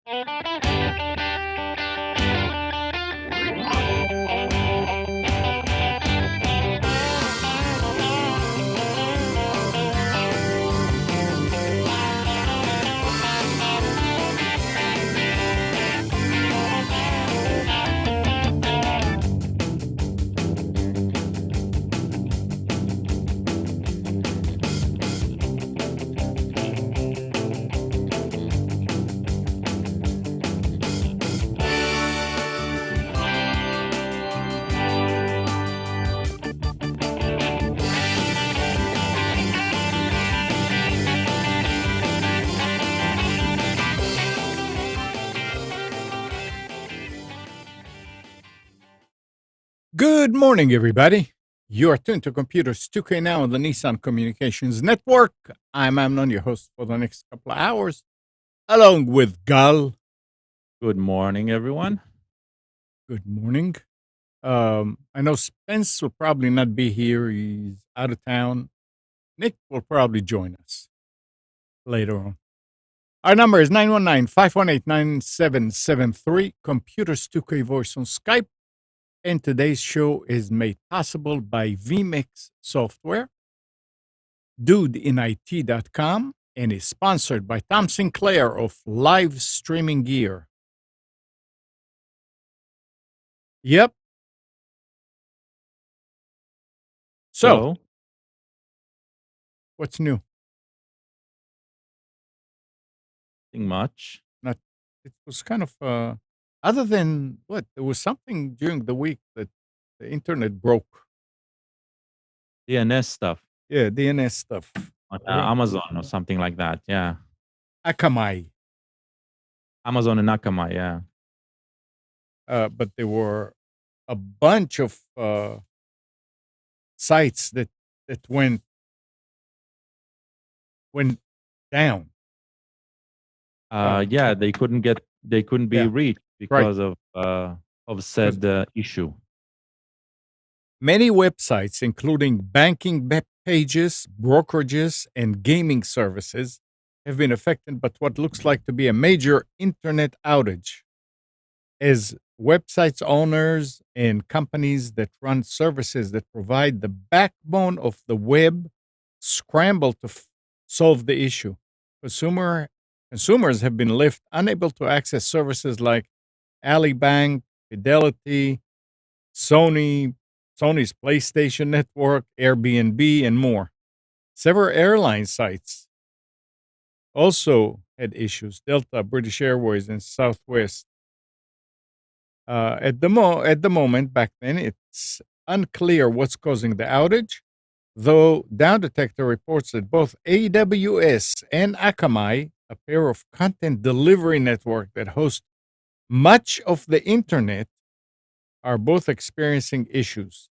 Good morning, everybody. You are tuned to Computers 2K now on the Nissan Communications Network. I'm Amnon, your host for the next couple of hours, along with Gal. Good morning, everyone. Good morning. I know Spence will probably not be here. He's out of town. Nick will probably join us later on. Our number is 919-518-9773, Computers 2K Voice on Skype. And today's show is made possible by vMix Software, dudeinit.com, and is sponsored by Tom Sinclair of Live Streaming Gear. Yep. So, Hello. what's new? Nothing much. It was kind of, other than what? There was something during the week that the internet broke. DNS stuff Yeah, DNS stuff. on Amazon or something like that. Yeah. Akamai. Amazon and Akamai. Yeah. But there were a bunch of sites that went down. Yeah. They couldn't be Yeah. reached because of said issue. Many websites, including banking pages, brokerages, and gaming services, have been affected by what looks like to be a major internet outage. As websites owners and companies that run services that provide the backbone of the web scramble to solve the issue. Consumers have been left unable to access services like Alibank, Fidelity, Sony's PlayStation Network, Airbnb, and more. Several airline sites also had issues. Delta, British Airways, and Southwest. At the moment, back then, it's unclear what's causing the outage, though Down Detector reports that both AWS and Akamai, a pair of content delivery networks that host much of the internet, are both experiencing issues.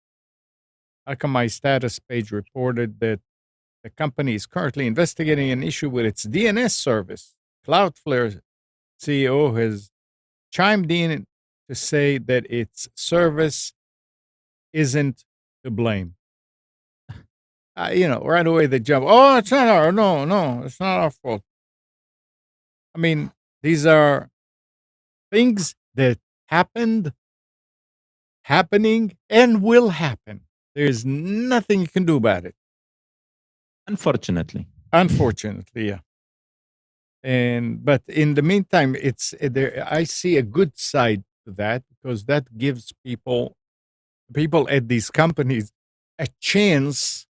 Akamai's status page reported that the company is currently investigating an issue with its DNS service. Cloudflare CEO has chimed in to say that its service isn't to blame. Right away they jump. Oh, it's not it's not our fault. I mean, these are things that happening, and will happen. There's nothing you can do about it. Unfortunately, yeah. But in the meantime, it's there. I see a good side to that because that gives people at these companies a chance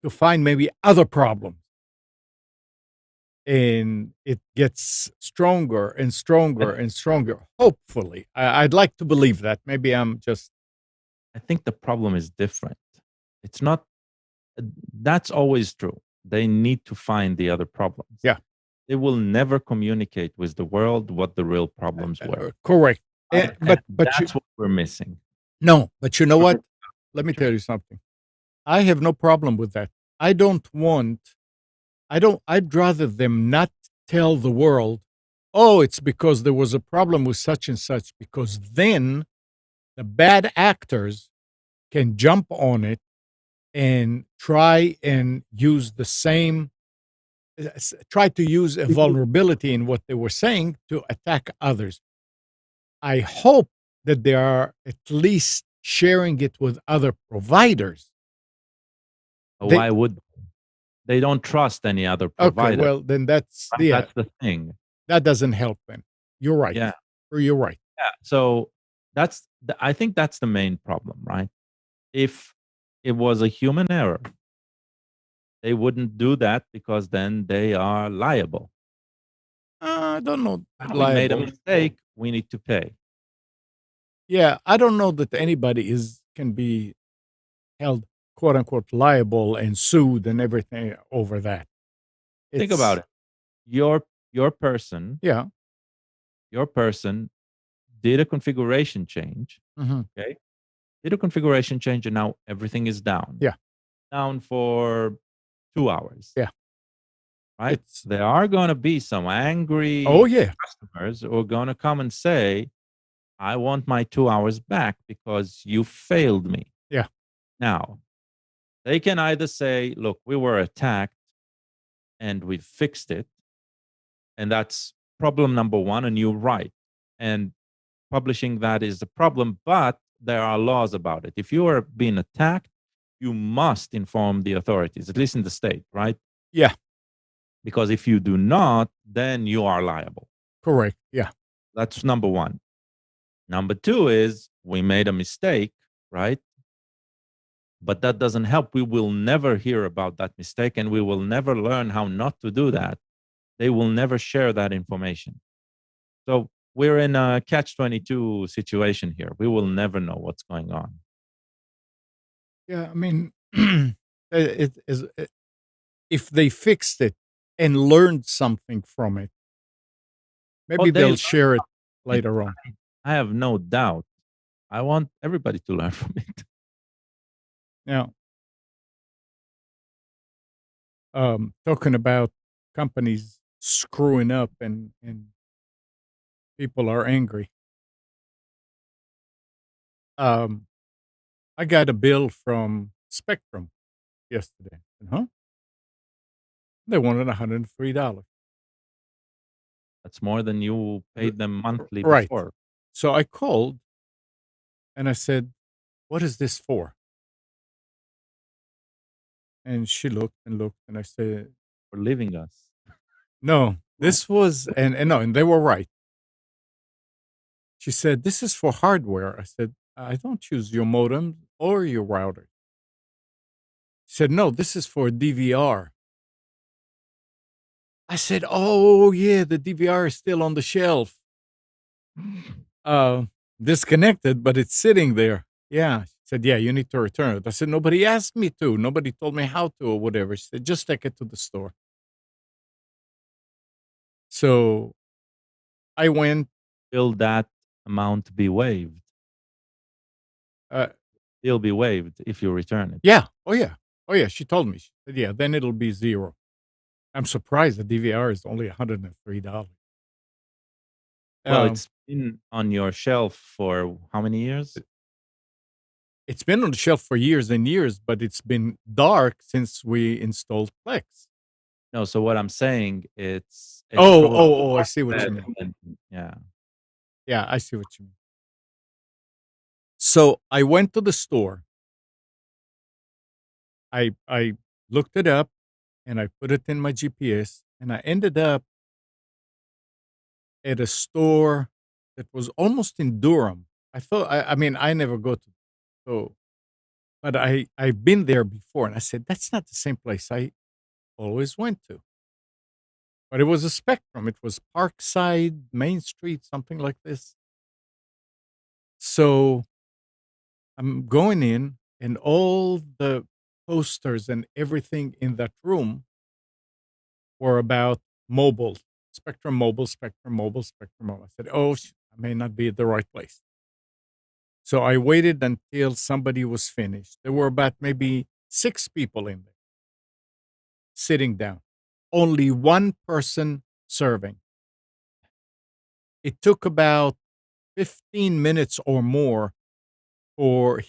to find maybe other problems, and it gets stronger and stronger and stronger. Hopefully, I'd like to believe that. Maybe I think the problem is different. It's not. That's always true. They need to find the other problems. Yeah. They will never communicate with the world what the real problems were. Correct. But that's what we're missing. No, but you know what? Let me tell you something. I have no problem with that. I'd rather them not tell the world, oh, it's because there was a problem with such and such, because then the bad actors can jump on it and try and use the same tried to use a vulnerability in what they were saying to attack others. I hope that they are at least sharing it with other providers. Why would they don't trust any other Okay, provider? well, then that's That's the thing. that doesn't help them. You're right. Yeah. You're right. Yeah. So I think that's the main problem, right? If it was a human error, they wouldn't do that because then they are liable. I don't know. We made a mistake. We need to pay. Yeah, I don't know that anybody can be held quote unquote liable and sued and everything over that. Think about it. Your person, Yeah. your person did a configuration change. Okay. Did a configuration change and now everything is down. Yeah. Down for 2 hours. Yeah. Right? There are going to be some angry customers who are going to come and say, I want my 2 hours back because you failed me. Yeah. Now, they can either say, look, we were attacked and we fixed it. And that's problem number one. And you're right. And publishing that is the problem. But there are laws about it. If you are being attacked, you must inform the authorities, at least in the state, right? Yeah. Because if you do not, then you are liable. Correct. Yeah. That's number one. Number two is we made a mistake, right? But that doesn't help. We will never hear about that mistake and we will never learn how not to do that. They will never share that information. So we're in a catch-22 situation here. We will never know what's going on. Yeah, I mean, if they fixed it and learned something from it, maybe they'll share it later on. I have no doubt. I want everybody to learn from it. Yeah. Talking about companies screwing up and people are angry. I got a bill from Spectrum yesterday. Huh? They wanted $103. That's more than you paid them monthly Right. before. So I called and I said, what is this for? And she looked and I said, for leaving us. No, this was, and no, and they were right. She said, this is for hardware. I said, I don't use your modem or your router. She said, no, this is for DVR. I said, oh, yeah, the DVR is still on the shelf. Disconnected, but it's sitting there. Yeah. She said, yeah, you need to return it. I said, nobody asked me to. Nobody told me how to or whatever. She said, just take it to the store. So I went. Will that amount be waived? It'll be waived if you return it. Yeah. Oh, yeah. Oh, yeah. She told me. She said, yeah, then it'll be $0. I'm surprised the DVR is only $103. Well, it's been on your shelf for how many years? It's been on the shelf for years and years, but it's been dark since we installed PLEX. No, so what I'm saying, it's I see what you mean. Yeah. Yeah, I see what you mean. So I went to the store. I looked it up and I put it in my GPS and I ended up at a store that was almost in Durham. I thought, I mean, I never go to, so, but I've been there before and I said, that's not the same place I always went to. But it was a Spectrum. It was Parkside, Main Street, something like this. So I'm going in and all the posters and everything in that room were about mobile, Spectrum Mobile, Spectrum Mobile, Spectrum Mobile. I said, oh, I may not be at the right place. So I waited until somebody was finished. There were about maybe 6 people in there sitting down. Only one person serving. It took about 15 minutes or more for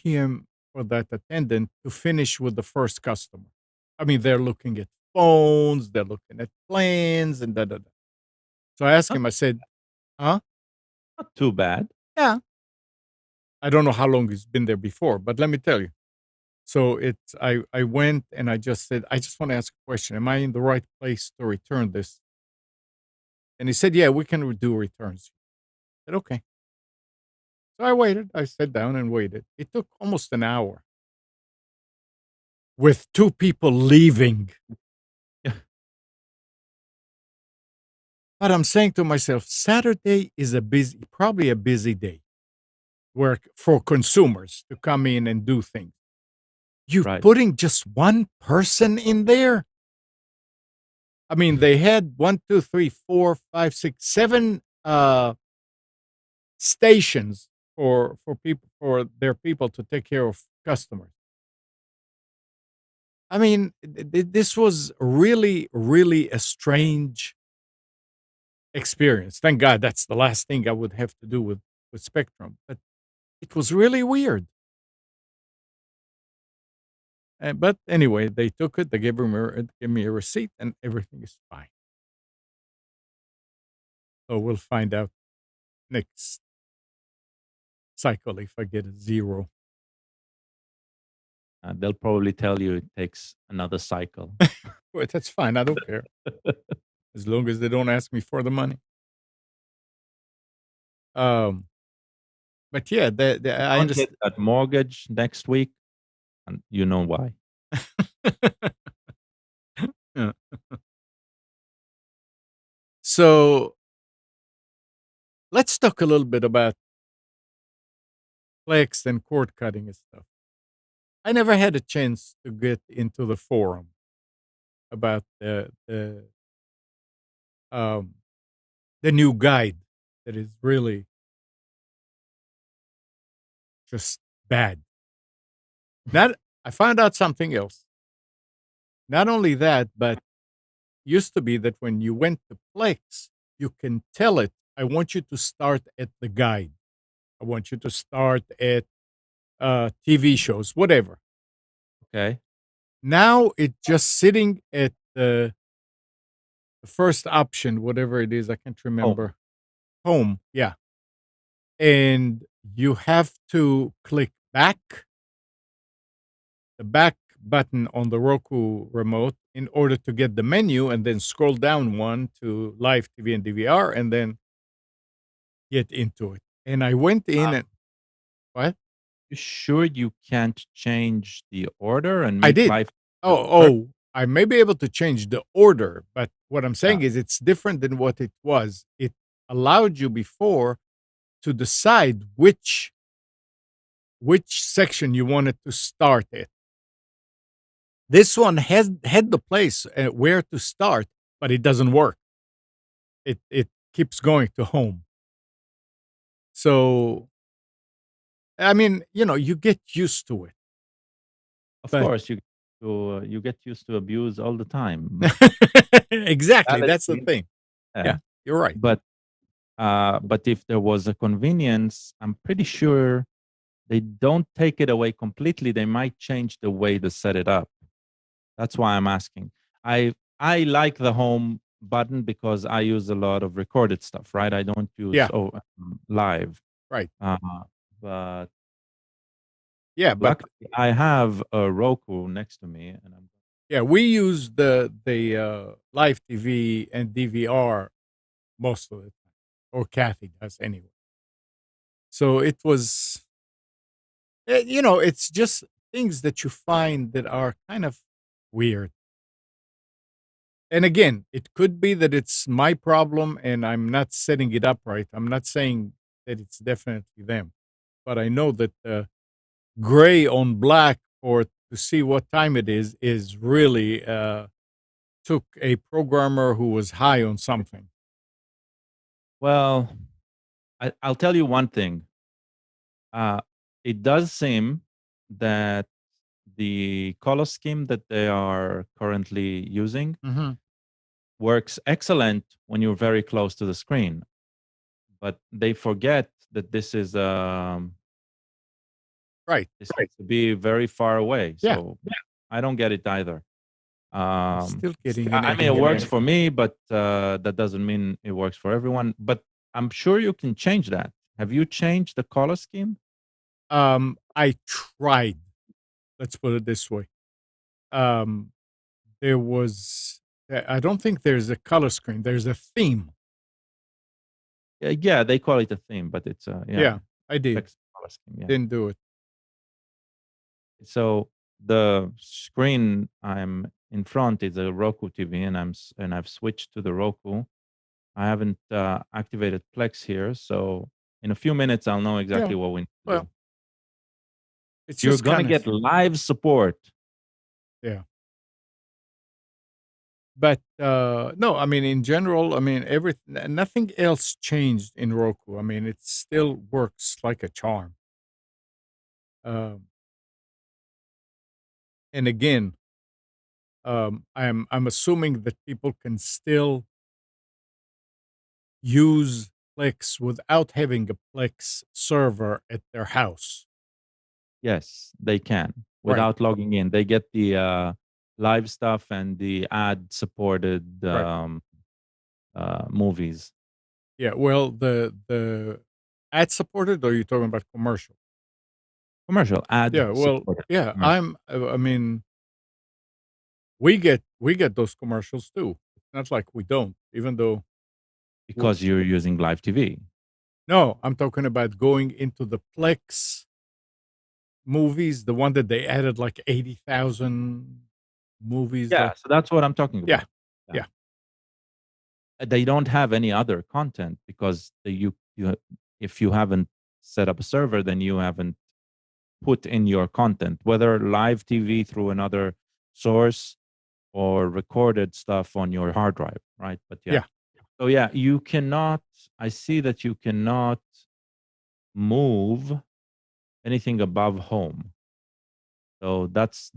that attendant, to finish with the first customer. I mean, they're looking at phones, they're looking at plans, and da da da. So I asked him, I said, huh? Not too bad. Yeah. I don't know how long he's been there before, but let me tell you. So I went and I just said, I just want to ask a question. Am I in the right place to return this? And he said, yeah, we can do returns. I said, okay. So I waited. I sat down and waited. It took almost an hour with two people leaving. Yeah. But I'm saying to myself, Saturday is probably a busy day for consumers to come in and do things. You're Right. putting just one person in there? I mean, they had 1, 2, 3, 4, 5, 6, 7 stations for their people to take care of customers. I mean, this was really, really a strange experience. Thank God that's the last thing I would have to do with Spectrum. But it was really weird. But anyway, they took it. They gave me a receipt, and everything is fine. So we'll find out next cycle if I get a 0. They'll probably tell you it takes another cycle. Well, that's fine. I don't care as long as they don't ask me for the money. But yeah, I Don't get understand. that mortgage next week, and you know why. Yeah. So let's talk a little bit about PLEX and cord cutting and stuff. I never had a chance to get into the forum about um, the new guide that is really just bad. I found out something else. Not only that, but used to be that when you went to PLEX, you can tell it, I want you to start at the guide. I want you to start at TV shows, whatever. Okay. Now it's just sitting at the first option, whatever it is, I can't remember. Home, yeah. And you have to click back, the back button on the Roku remote in order to get the menu, and then scroll down one to live TV and DVR, and then get into it. And I went in and what? You sure you can't change the order and I make did. life? I may be able to change the order, but what I'm saying Yeah. is it's different than what it was. It allowed you before to decide which section you wanted to start at. This one had the place where to start, but it doesn't work. It keeps going to home. So, I mean, you get used to it. Of But course, you get used to abuse all the time. exactly, that's the Reality, thing. Yeah, you're right. but if there was a convenience, I'm pretty sure they don't take it away completely. They might change the way they set it up. That's why I'm asking. I like the home button because I use a lot of recorded stuff, right? I don't use Yeah, live. right. But Yeah, but luckily I have a Roku next to me, and I'm yeah, we use the live TV and DVR most of the time, or Kathy does anyway. So it was, it's just things that you find that are kind of weird. And again, it could be that it's my problem and I'm not setting it up right. I'm not saying that it's definitely them, but I know that gray on black or to see what time it is really took a programmer who was high on something. well. I'll tell you one thing. Uh, it does seem that the color scheme that they are currently using Mm-hmm. works excellent when you're very close to the screen, but they forget that Right. this has to be very far away. Yeah. So I don't get it either. Still getting an I mean, it echo. works for me, but that doesn't mean it works for everyone. But I'm sure you can change that. Have you changed the color scheme? I tried. Let's put it this way. There was. I don't think there's a color screen. There's a theme. Yeah, they call it a theme, but it's Yeah, I did. PLEX color scheme. Yeah. Didn't do it. So the screen I'm in front is a Roku TV, and I've switched to the Roku. I haven't activated Plex here, so in a few minutes I'll know exactly what we need to do. It's You're just gonna kind get live support. Yeah. But no, I mean, in general, I mean, nothing else changed in Roku. I mean, it still works like a charm. And again, I'm assuming that people can still use Plex without having a Plex server at their house. Yes, they can Right. without logging in. They get the live stuff and the ad supported Right. movies. Yeah. Well, the ad supported, or are you talking about commercial? Commercial ad. Yeah. Well, supported. yeah. Commercial. I mean, we get those commercials too. It's not like we don't, even though. Because you're using live TV. No, I'm talking about going into the Plex movies, the one that they added like 80,000 movies. Yeah, Like, so that's what I'm talking yeah, about. yeah, They don't have any other content because if you haven't set up a server, then you haven't put in your content, whether live TV through another source or recorded stuff on your hard drive, right? But yeah. So yeah, you cannot. I see that you cannot move anything above home. So that's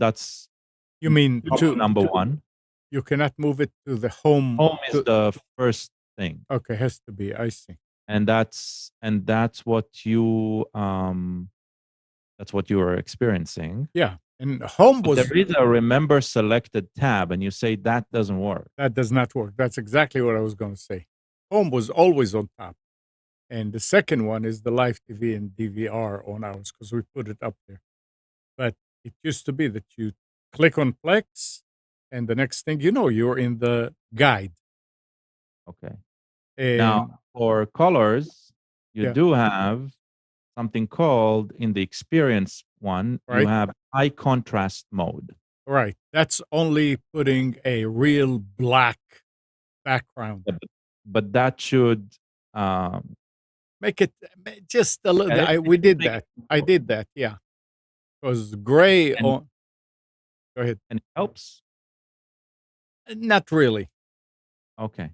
You mean number one. You cannot move it to the home. Home is the first thing. Okay, has to be. I see. And that's what you are experiencing. Yeah, and home was. There is a remember selected tab, and you say that doesn't work. That does not work. That's exactly what I was going to say. Home was always on top, and the second one is the live TV and DVR on ours because we put it up there. But it used to be that you click on Plex, and the next thing you know, you're in the guide. Okay. And now, for colors, you Yeah. do have something called in the experience one, you Right. have high contrast mode. Right. That's only putting a real black background. But that should Make it just a little. We did that. I did that. Yeah. Because gray on. Go ahead. And it helps. Not really. Okay.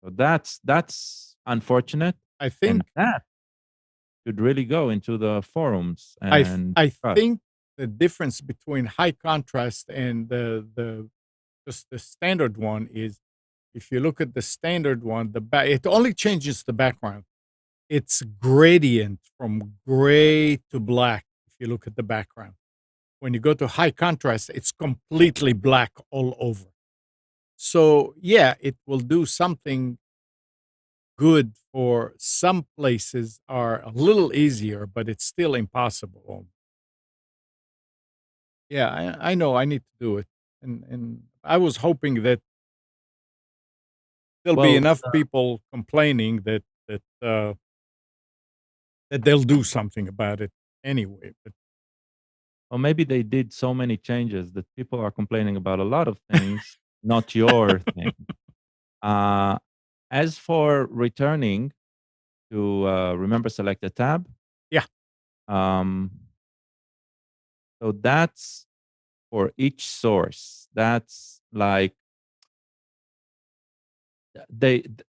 So that's unfortunate. I think and that should really go into the forums. And I think the difference between high contrast and the just the standard one is, if you look at the standard one, it only changes the background. It's gradient from gray to black. If you look at the background, when you go to high contrast, it's completely black all over. So yeah, it will do something good for some places, are a little easier, but it's still impossible. Yeah, I know I need to do it. And I was hoping that there'll be enough people complaining that they'll do something about it anyway. But or maybe they did so many changes that people are complaining about a lot of things, not your thing. As for returning to remember select a tab. Yeah. So that's for each source. That's like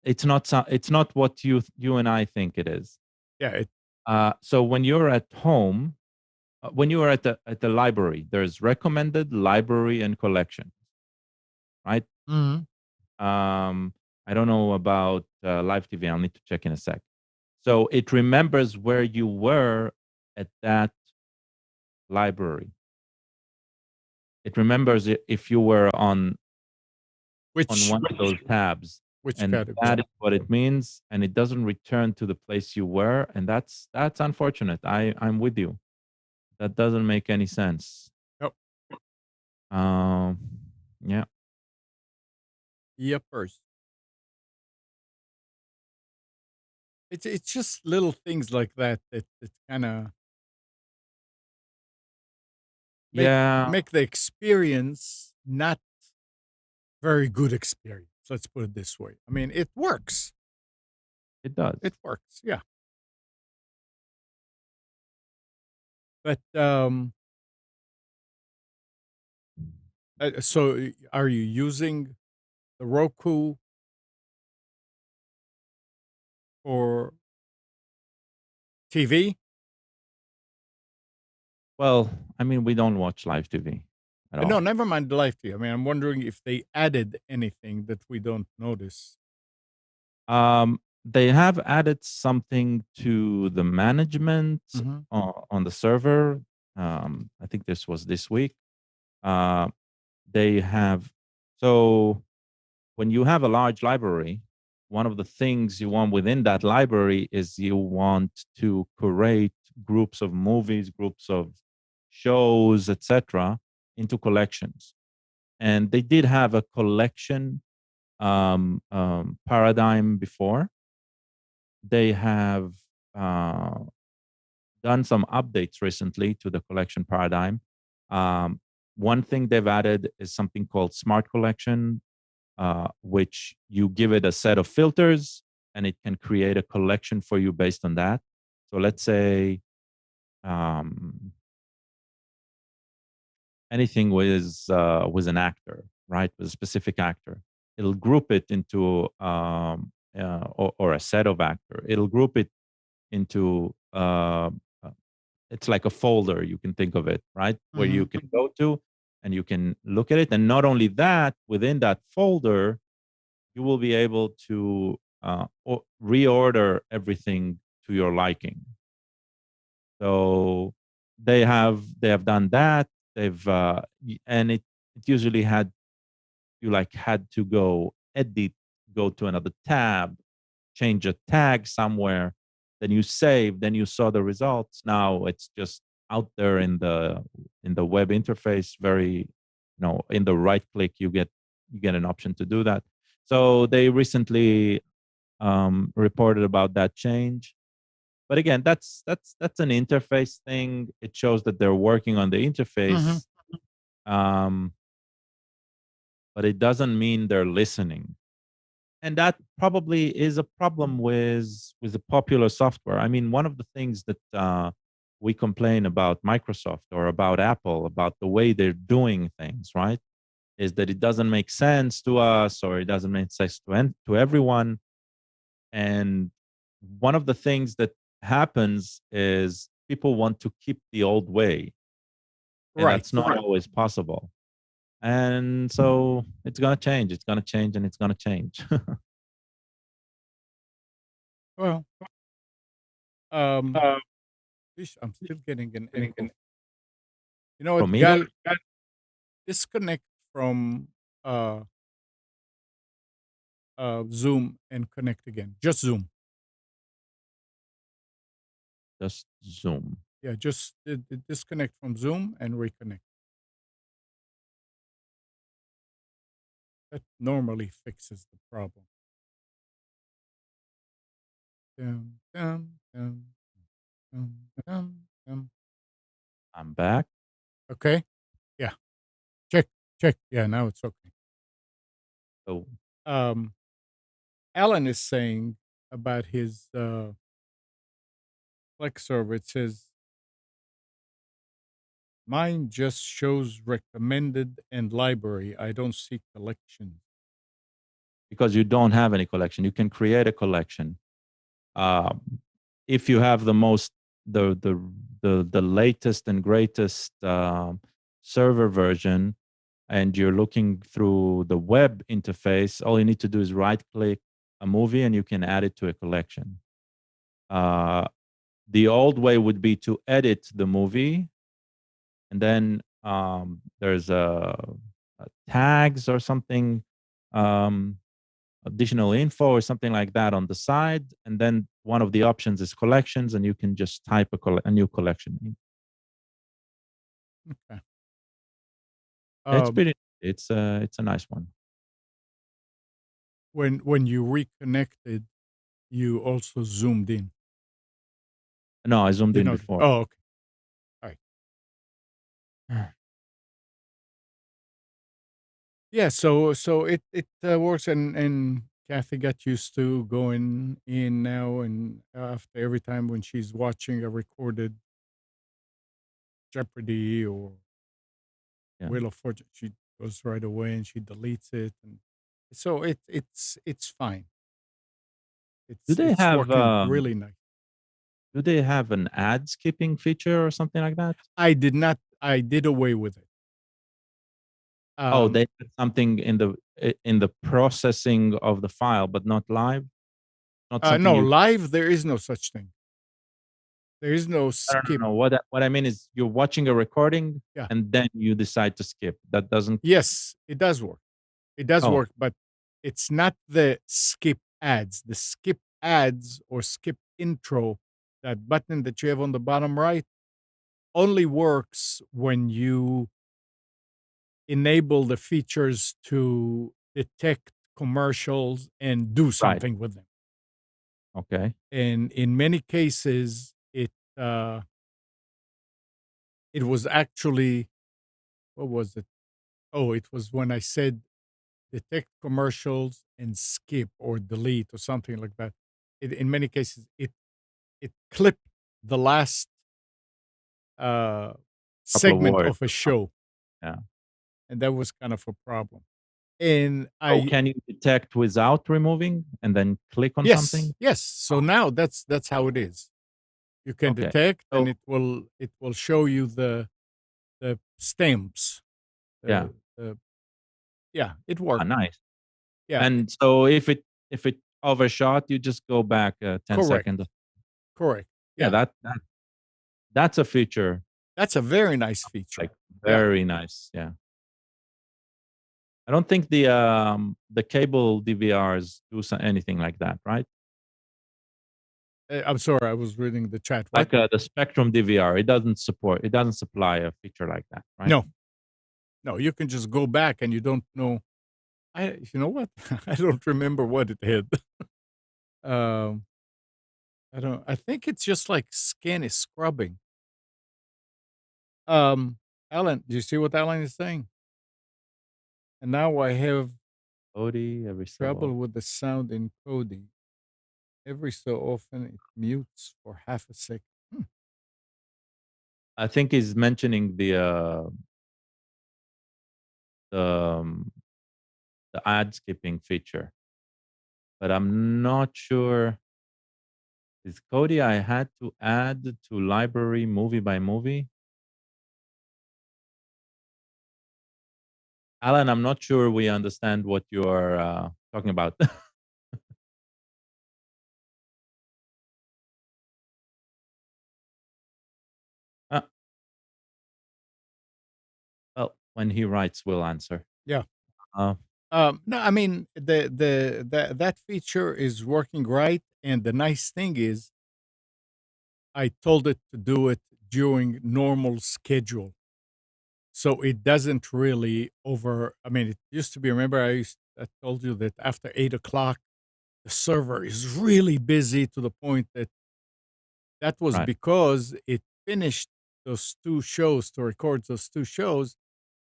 it's not what you and I think it is. Yeah. So when you're at home, when you are at the library, there's recommended, library, and collection, right? Mm-hmm. I don't know about live TV. I'll need to check in a sec. So it remembers where you were at that library. It remembers if you were on on one of those tabs. Which And category? that is what it means. And it doesn't return to the place you were. And that's unfortunate. I'm with you. That doesn't make any sense. Yep. Yeah. Yepers. It's just little things like that that kind of make the experience not very good experience. Let's put it this way. I mean, it works. It does. It works. Yeah. But so are you using the Roku for TV? Well, I mean, we don't watch live TV at all. No, never mind the live TV. I mean, I'm wondering if they added anything that we don't notice. They have added something to the management on the server. I think this was this week. They have, so when you have a large library, one of the things you want within that library is you want to curate groups of movies, groups of shows, etc., into collections. And they did have a collection paradigm before. They have done some updates recently to the collection paradigm. One thing they've added is something called Smart Collection, which you give it a set of filters and it can create a collection for you based on that. So let's say anything with an actor, right? With a specific actor, it'll group it into or a set of actor. It'll group it into it's like a folder. You can think of it, right? Where you can go to and you can look at it. And not only that, within that folder, you will be able to reorder everything to your liking. So they have done that. They've and it usually had to go edit, go to another tab, change a tag somewhere, then you save, then you saw the results. Now it's just out there in the web interface. Very, in the right click, you get an option to do that. So they recently reported about that change. But again, that's an interface thing. It shows that they're working on the interface, but it doesn't mean they're listening. And that probably is a problem with the popular software. I mean, one of the things that we complain about Microsoft or about Apple, about the way they're doing things, right, is that it doesn't make sense to us, or it doesn't make sense to everyone. And one of the things that happens is people want to keep the old way, and that's not always possible. And so it's going to change. It's going to change, and it's going to change. Well, I'm still getting an echo. You know what, Gal? Disconnect from Zoom and connect again. Just Zoom. Just Zoom. Yeah, just disconnect from Zoom and reconnect. That normally fixes the problem. I'm back. Okay. Yeah. Check. Yeah, now it's okay. So Alan is saying about his Plex server. It says mine just shows recommended and library. I don't see collection. Because you don't have any collection, you can create a collection. If you have the latest and greatest server version, and you're looking through the web interface, all you need to do is right click a movie and you can add it to a collection. The old way would be to edit the movie, and then there's a tags or something additional info or something like that on the side, and then one of the options is collections, and you can just type a new collection name. Okay. It's pretty. It's a nice one. When you reconnected, you also zoomed in. No, I zoomed Did in not. before. Oh, okay. All right. Yeah. So it works, and Kathy got used to going in now, and after every time when she's watching a recorded Jeopardy or Yeah. Wheel of Fortune, she goes right away and she deletes it, and so it's fine. Do they It's have working really nice. Do they have an ad skipping feature or something like that? I did not. I did away with it. Oh, Um, they put something in the processing of the file, but not live. Not something no, you. live there is no such thing. There is no skip. No. What I mean is, you're watching a recording Yeah. and then you decide to skip. That doesn't. Yes, it does work. It does Oh, work, but it's not the skip ads. The skip ads or skip intro, that button that you have on the bottom right, only works when you enable the features to detect commercials and do right. something with them. Okay. And in many cases, uh, it was actually, what was it? Oh, it was when I said detect commercials and skip or delete or something like that. In many cases, it clipped the last uh, Couple of segment words. of a show, Yeah. and that was kind of a problem. And Oh, I can you detect without removing and then click on yes, something? yes. So now that's how it is. You can Okay. detect, So and it will show you the stamps. yeah. The Yeah, it worked. Nice. Yeah, And so if it overshot, you just go back 10 correct, seconds. correct. Yeah, Yeah, that's a feature, that's a very nice feature. like, Yeah. very nice. Yeah. I don't think the cable DVRs do anything like that, right? I'm sorry, I was reading the chat. What? Like the Spectrum DVR, it doesn't supply a feature like that, right? No, no. You can just go back, and you don't know. You know what? I don't remember what it had. um, I don't. I think it's just like scan is scrubbing. Um, Alan, do you see what Alan is saying? And now I have Odie every so trouble often. with the sound encoding. Every so often, it mutes for half a second. I think he's mentioning the um, the ad skipping feature, but I'm not sure. Is Cody I had to add to library movie by movie? Alan, I'm not sure we understand what you're talking about. Uh, well, when he writes, we'll answer. Yeah. Uh, No, I mean that feature is working right, and the nice thing is, I told it to do it during normal schedule, so it doesn't really over. I mean, it used to be. Remember, I told you that after 8 o'clock, the server is really busy to the point that was right. because it finished those two shows to record those two shows,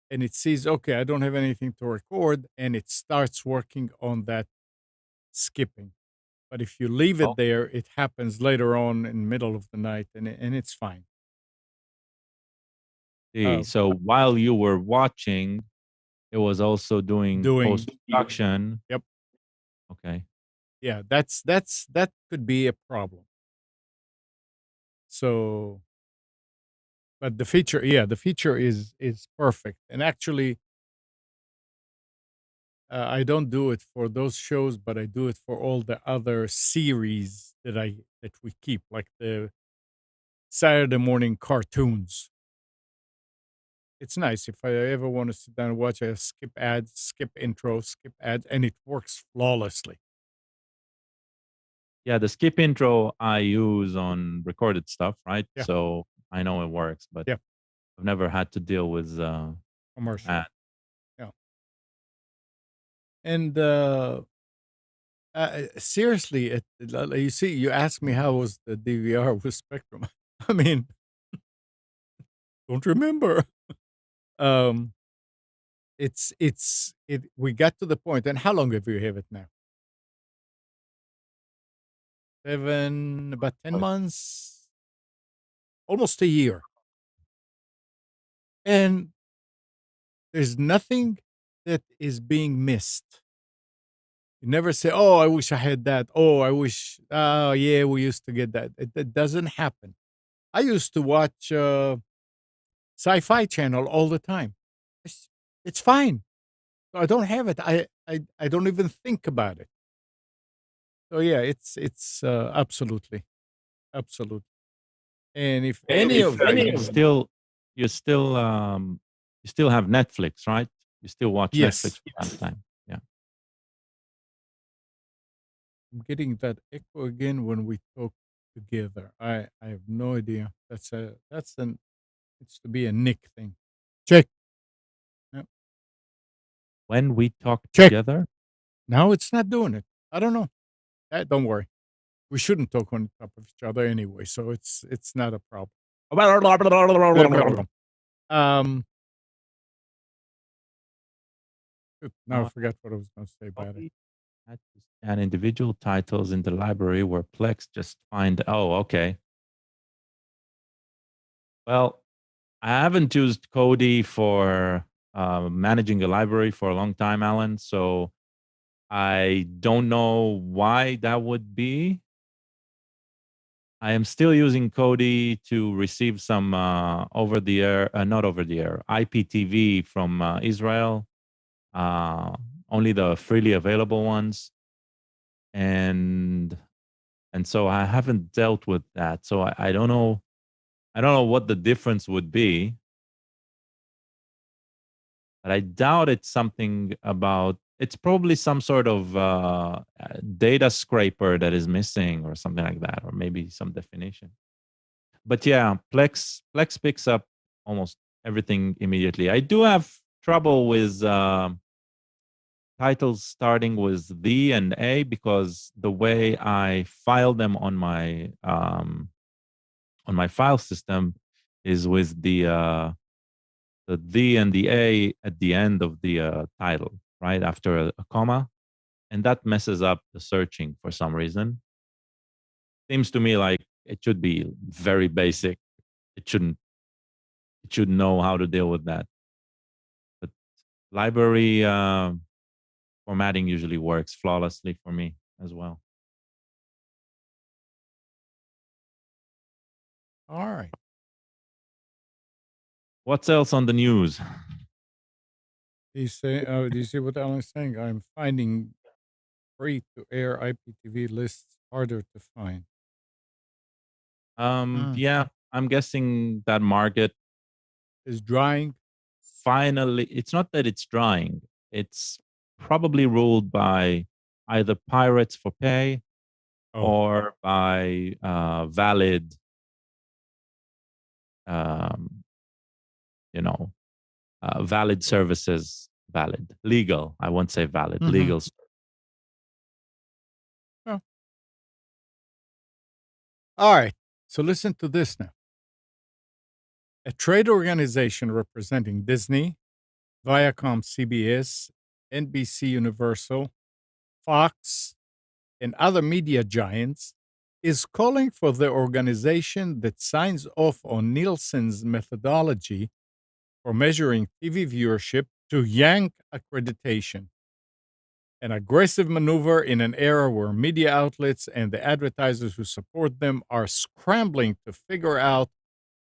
and it sees, okay, I don't have anything to record, and it starts working on that skipping. But if you leave it there, it happens later on in the middle of the night, and it's fine. Okay. Uh, So while you were watching, it was also doing doing post production. Yep. Okay. Yeah, that could be a problem. So, but the feature is perfect. And actually, I don't do it for those shows, but I do it for all the other series that we keep, like the Saturday morning cartoons. It's nice if I ever want to sit down and watch a skip ads, skip intro, skip ads, and it works flawlessly. Yeah, the skip intro I use on recorded stuff, right? Yeah. So I know it works, but Yeah. I've never had to deal with Commercial. ad. Yeah. And seriously, you see, you asked me how was the DVR with Spectrum. I mean, don't remember. Um, we got to the point, and how long have you have it now? About 10 months, almost a year. And there's nothing that is being missed. You never say, "Oh, I wish I had that." "Oh, I wish, oh, yeah, we used to get that." It doesn't happen. I used to watch Sci-Fi Channel all the time. It's it's fine. So I don't have it. I don't even think about it. So yeah, it's absolutely, absolutely. And if And any if of you you still you still have Netflix, right? You still watch Netflix yes, from time to time. Yeah. I'm getting that echo again when we talk together. I have no idea. That's it's to be a Nick thing. Check. Yep. When we talk Check. together, Now it's not doing it. I don't know. Don't worry. We shouldn't talk on top of each other anyway, so it's not a problem. Um, now I uh, forgot what I was going to say about it. copy and individual titles in the library where Plex just find. Oh, okay. Well, I haven't used Cody for managing a library for a long time, Alan. So I don't know why that would be. I am still using Cody to receive some over the air, not over the air, IPTV from Israel, uh, only the freely available ones. And so I haven't dealt with that. So I don't know. I don't know what the difference would be, but I doubt it's something about. It's probably some sort of data scraper that is missing, or something like that, or maybe some definition. But yeah, Plex picks up almost everything immediately. I do have trouble with titles starting with the and a, because the way I file them on my file system is with the and the a at the end of the title, right after a comma, and that messes up the searching for some reason. Seems to me like it should be very basic. It shouldn't. It should know how to deal with that. But library formatting usually works flawlessly for me as well. All right. What's else on the news? Do you see what Alan's saying? I'm finding free to air IPTV lists harder to find. Yeah, I'm guessing that market Is drying. finally, it's not that it's drying, it's probably ruled by either pirates for pay Oh. or by valid, um, you know, valid services, valid, legal. I won't say valid, Mm-hmm. legal. Oh. All right. So listen to this now. A trade organization representing Disney, Viacom CBS, NBC Universal, Fox, and other media giants is calling for the organization that signs off on Nielsen's methodology for measuring TV viewership to yank accreditation. An aggressive maneuver in an era where media outlets and the advertisers who support them are scrambling to figure out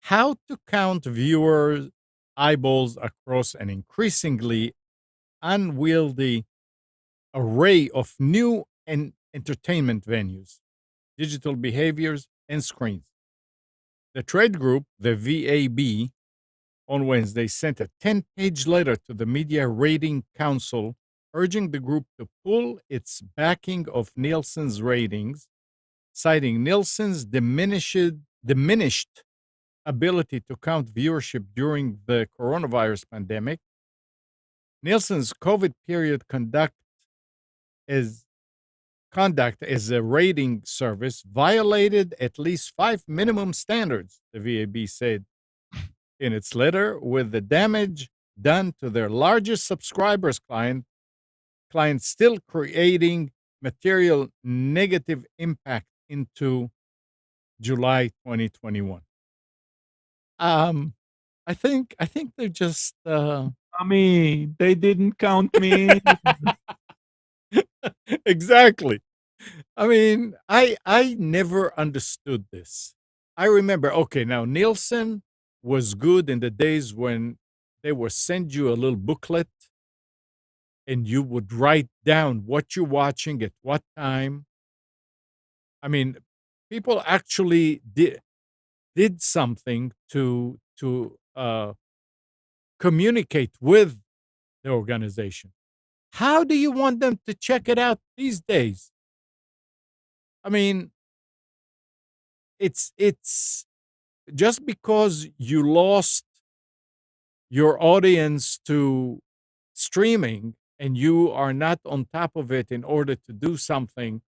how to count viewers' eyeballs across an increasingly unwieldy array of new and entertainment venues, digital behaviors, and screens. The trade group, the VAB, on Wednesday sent a 10-page letter to the Media Rating Council urging the group to pull its backing of Nielsen's ratings, citing Nielsen's diminished ability to count viewership during the coronavirus pandemic. Nielsen's COVID period conduct as a rating service violated at least 5 minimum standards, the VAB said in its letter, with the damage done to their largest subscribers client still creating material negative impact into July 2021. I think they're just Mommy, they didn't count me. exactly. I mean, I never understood this. I remember, okay, now Nielsen was good in the days when they would send you a little booklet and you would write down what you're watching at what time. I mean, people actually did something to communicate with the organization. How do you want them to check it out these days? I mean, it's just because you lost your audience to streaming and you are not on top of it in order to do something,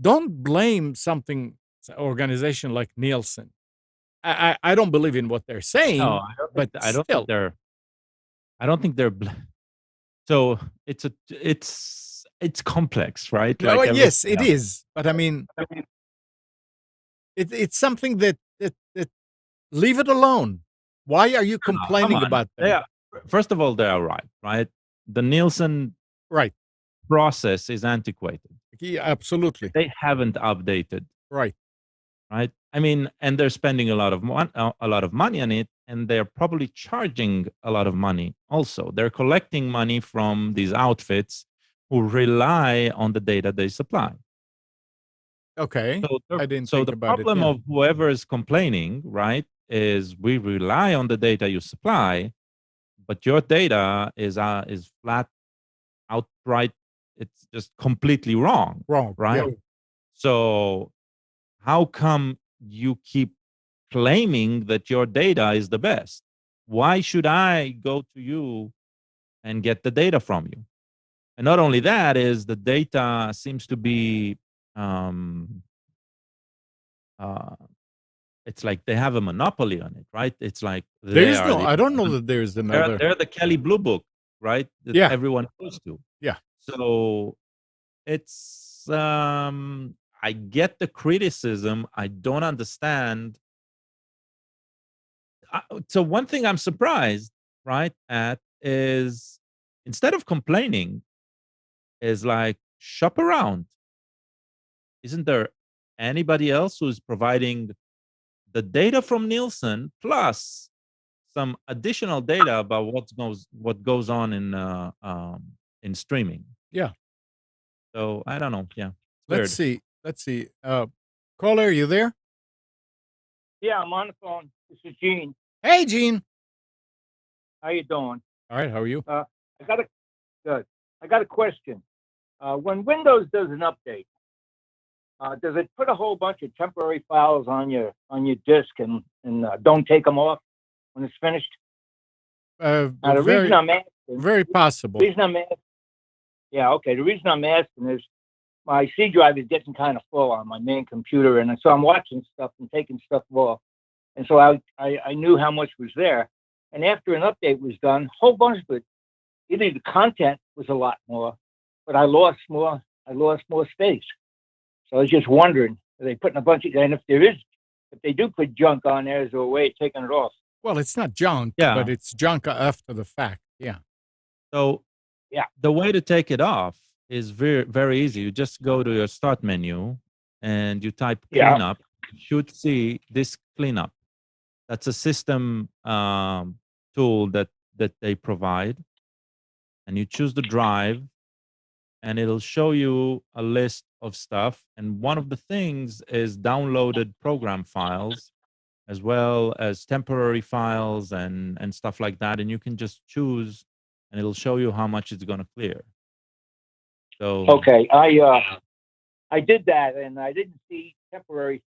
don't blame organization like Nielsen. I don't believe in what they're saying, No, but I don't think still. they're. I don't think they're. So it's complex, right? No, Like yes, everything it else. is. But I mean, it's something that leave it alone. Why are you Come complaining on. about They them? are, first of all, they are right? The Nielsen Right. process is antiquated. Yeah, absolutely. They haven't updated, Right. right? I mean, and they're spending a lot of money on it, and they're probably charging a lot of money also. They're collecting money from these outfits who rely on the data they supply. Okay. I didn't So think the about it. problem Yeah. of whoever is complaining, right, is we rely on the data you supply, but your data is flat, outright. It's just completely wrong, Wrong. right? Yeah. So how come you keep claiming that your data is the best? Why should I go to you and get the data from you? And not only that, is the data seems to be uh, it's like they have a monopoly on it, right? It's like There they is are no, I don't know that there is another. they're the Kelly Blue Book, right? That Yeah. everyone goes to. Yeah. So it's I get the criticism. I don't understand. So one thing I'm surprised, right, at is instead of complaining, is like shop around. Isn't there anybody else who's providing the data from Nielsen plus some additional data about what goes on in streaming? Yeah. So I don't know. Yeah, it's Let's weird. see. Let's see. Caller, are you there? Yeah, I'm on the phone. This is Gene. Hey, Gene. How you doing? All right. How are you? I got a good. I got a question. When Windows does an update, does it put a whole bunch of temporary files on your disk and don't take them off when it's finished? Now, the reason I'm asking, very possible. The reason I'm asking is my C drive is getting kind of full on my main computer, and so I'm watching stuff and taking stuff off, and so I knew how much was there, and after an update was done, a whole bunch of it, either the content was a lot more, but I lost more space. So I was just wondering, are they putting a bunch of, and if they do put junk on there, is there a way of taking it off? Well, it's not junk, Yeah. but it's junk after the fact. Yeah. So Yeah. the way to take it off is very, very easy. You just go to your start menu and you type Yeah. cleanup. You should see this cleanup. That's a system tool that they provide. And you choose the drive and it'll show you a list of stuff. And one of the things is downloaded program files. as well as temporary files and stuff like that. And you can just choose, and it'll show you how much it's going to clear. So Okay, I did that, and I didn't see temporary,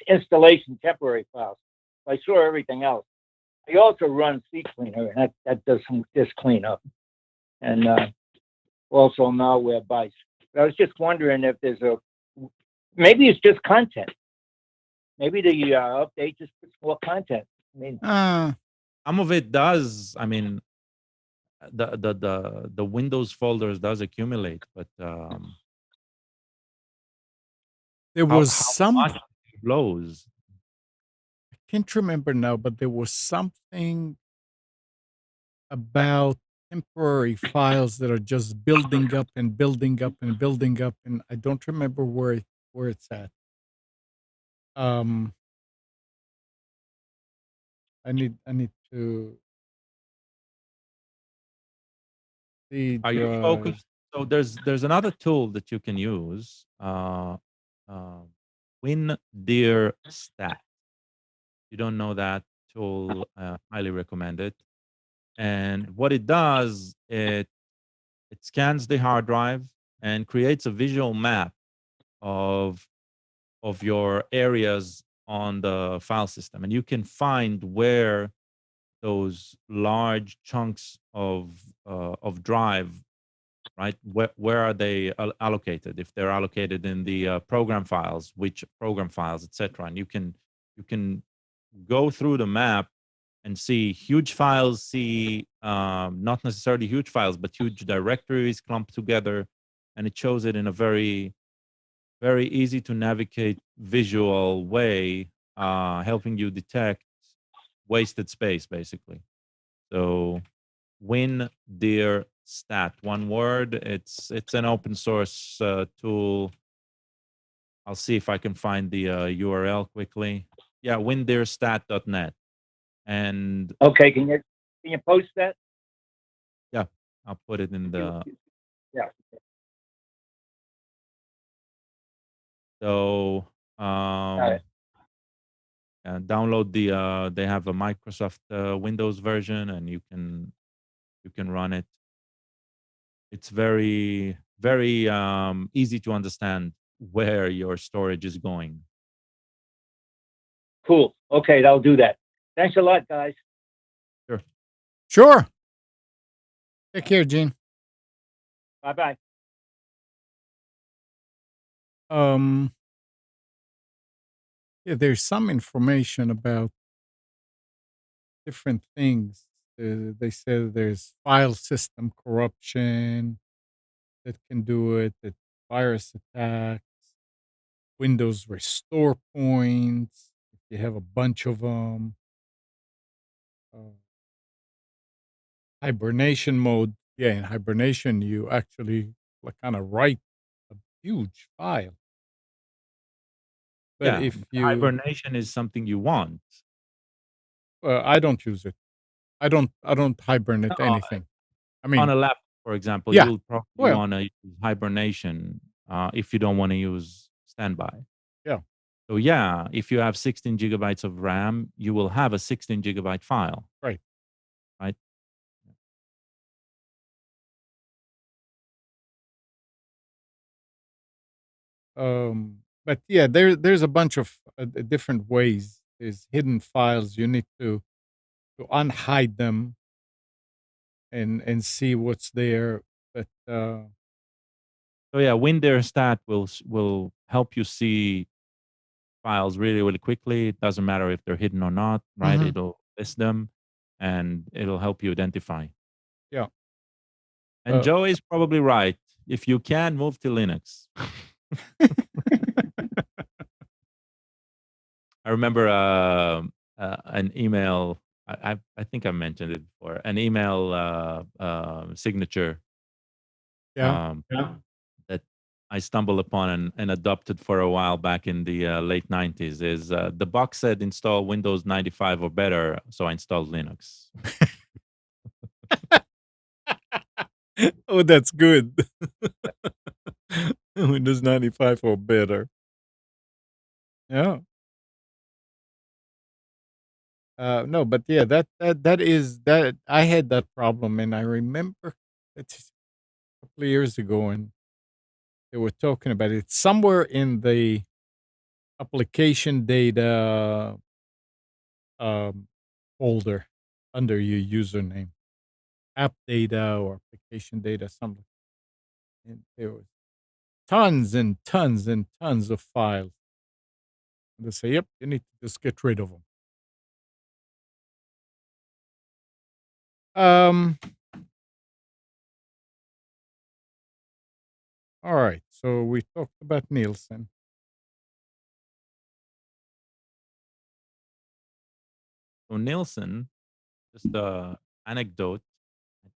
installation temporary files. I saw everything else. I also run CCleaner, and that does some disk cleanup, and also malware bites. But I was just wondering if there's maybe it's just content. Maybe the update just puts more content. I mean, some of it does. I mean, the Windows folders does accumulate, but there was some. much it blows. I can't remember now, but there was something about temporary files that are just building up and building up and building up, and I don't remember where it's at. I need to see. Are you focused? So there's another tool that you can use, WinDear you don't know that tool, highly recommend it. And what it does, it scans the hard drive and creates a visual map of your areas on the file system, and you can find where those large chunks of drive, right? Where are they allocated? If they're allocated in the program files, which program files, etc. And you can go through the map and see huge files, see not necessarily huge files, but huge directories clumped together, and it shows it in a very, very easy to navigate visual way, helping you detect wasted space, basically. So WinDear Stat, one word. It's an open source tool. I'll see if I can find the URL quickly. Yeah, windearstat.net. And okay, can you post that? yeah, I'll put it in the. Yeah. So right. download the. They have a Microsoft Windows version, and you can run it. It's very, very easy to understand where your storage is going. Cool. Okay, I'll do that. Thanks a lot, guys. Sure. Take care, Gene. Bye-bye. Yeah, there's some information about different things. They said there's file system corruption that can do it, that virus attacks, Windows restore points, if you have a bunch of them, hibernation mode. Yeah, in hibernation, you actually kind of write a huge file. But Yeah, if you hibernation is something you want. I don't use it. I don't hibernate No, anything. I on mean, a laptop, for example, yeah, you'll probably well, want to use hibernation if you don't want to use standby. yeah. So yeah, if you have 16 gigabytes of RAM, you will have a 16 gigabyte file. Right. Right. But yeah, there's a bunch of different ways. There's hidden files. You need to unhide them and see what's there. But So yeah, WinDear will help you see files really, really quickly. It doesn't matter if they're hidden or not, right? Mhm. It'll list them and it'll help you identify. yeah, And Joe is probably right. If you can, move to Linux. I remember an email. I think I mentioned it before. An email signature. yeah. That I stumbled upon and adopted for a while back in the late 90s is the box said install Windows 95 or better, so I installed Linux. Oh, that's good. Windows 95 or better. Yeah. No, but yeah, that is that I had that problem, and I remember it's a couple of years ago, and they were talking about it somewhere in the application data um, folder under your username, app data or application data, something. And there was tons and tons and tons of files. And they say, "Yep, you need to just get rid of them." All right. So we talked about Nielson. So Nielson, just a anecdote. I don't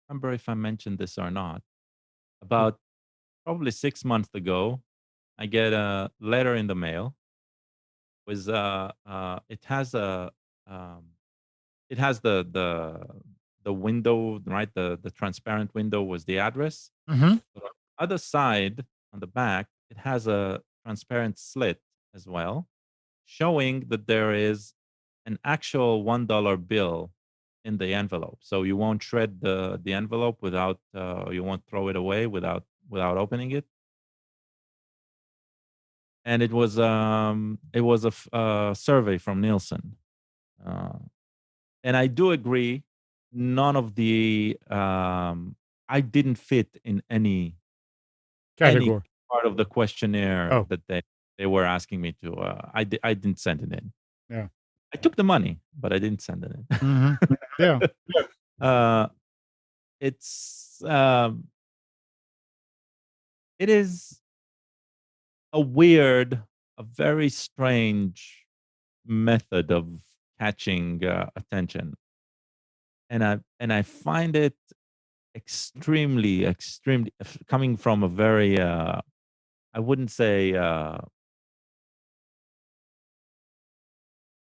remember if I mentioned this or not. About probably 6 months ago, I get a letter in the mail with it has a it has the window, right? The transparent window was the address. Mm-hmm. But on the other side, on the back, it has a transparent slit as well, showing that there is an actual $1 bill in the envelope. So you won't shred the envelope without you won't throw it away without opening it. And it was a survey from Nielsen, uh, and I do agree. None of the I didn't fit in any Category. part of the questionnaire Oh. that they were asking me to. I didn't send it in. Yeah. I took the money, but I didn't send it in. Mm-hmm. Yeah. It's it is a weird, a very strange method of catching attention, and I find it extremely coming from a very I wouldn't say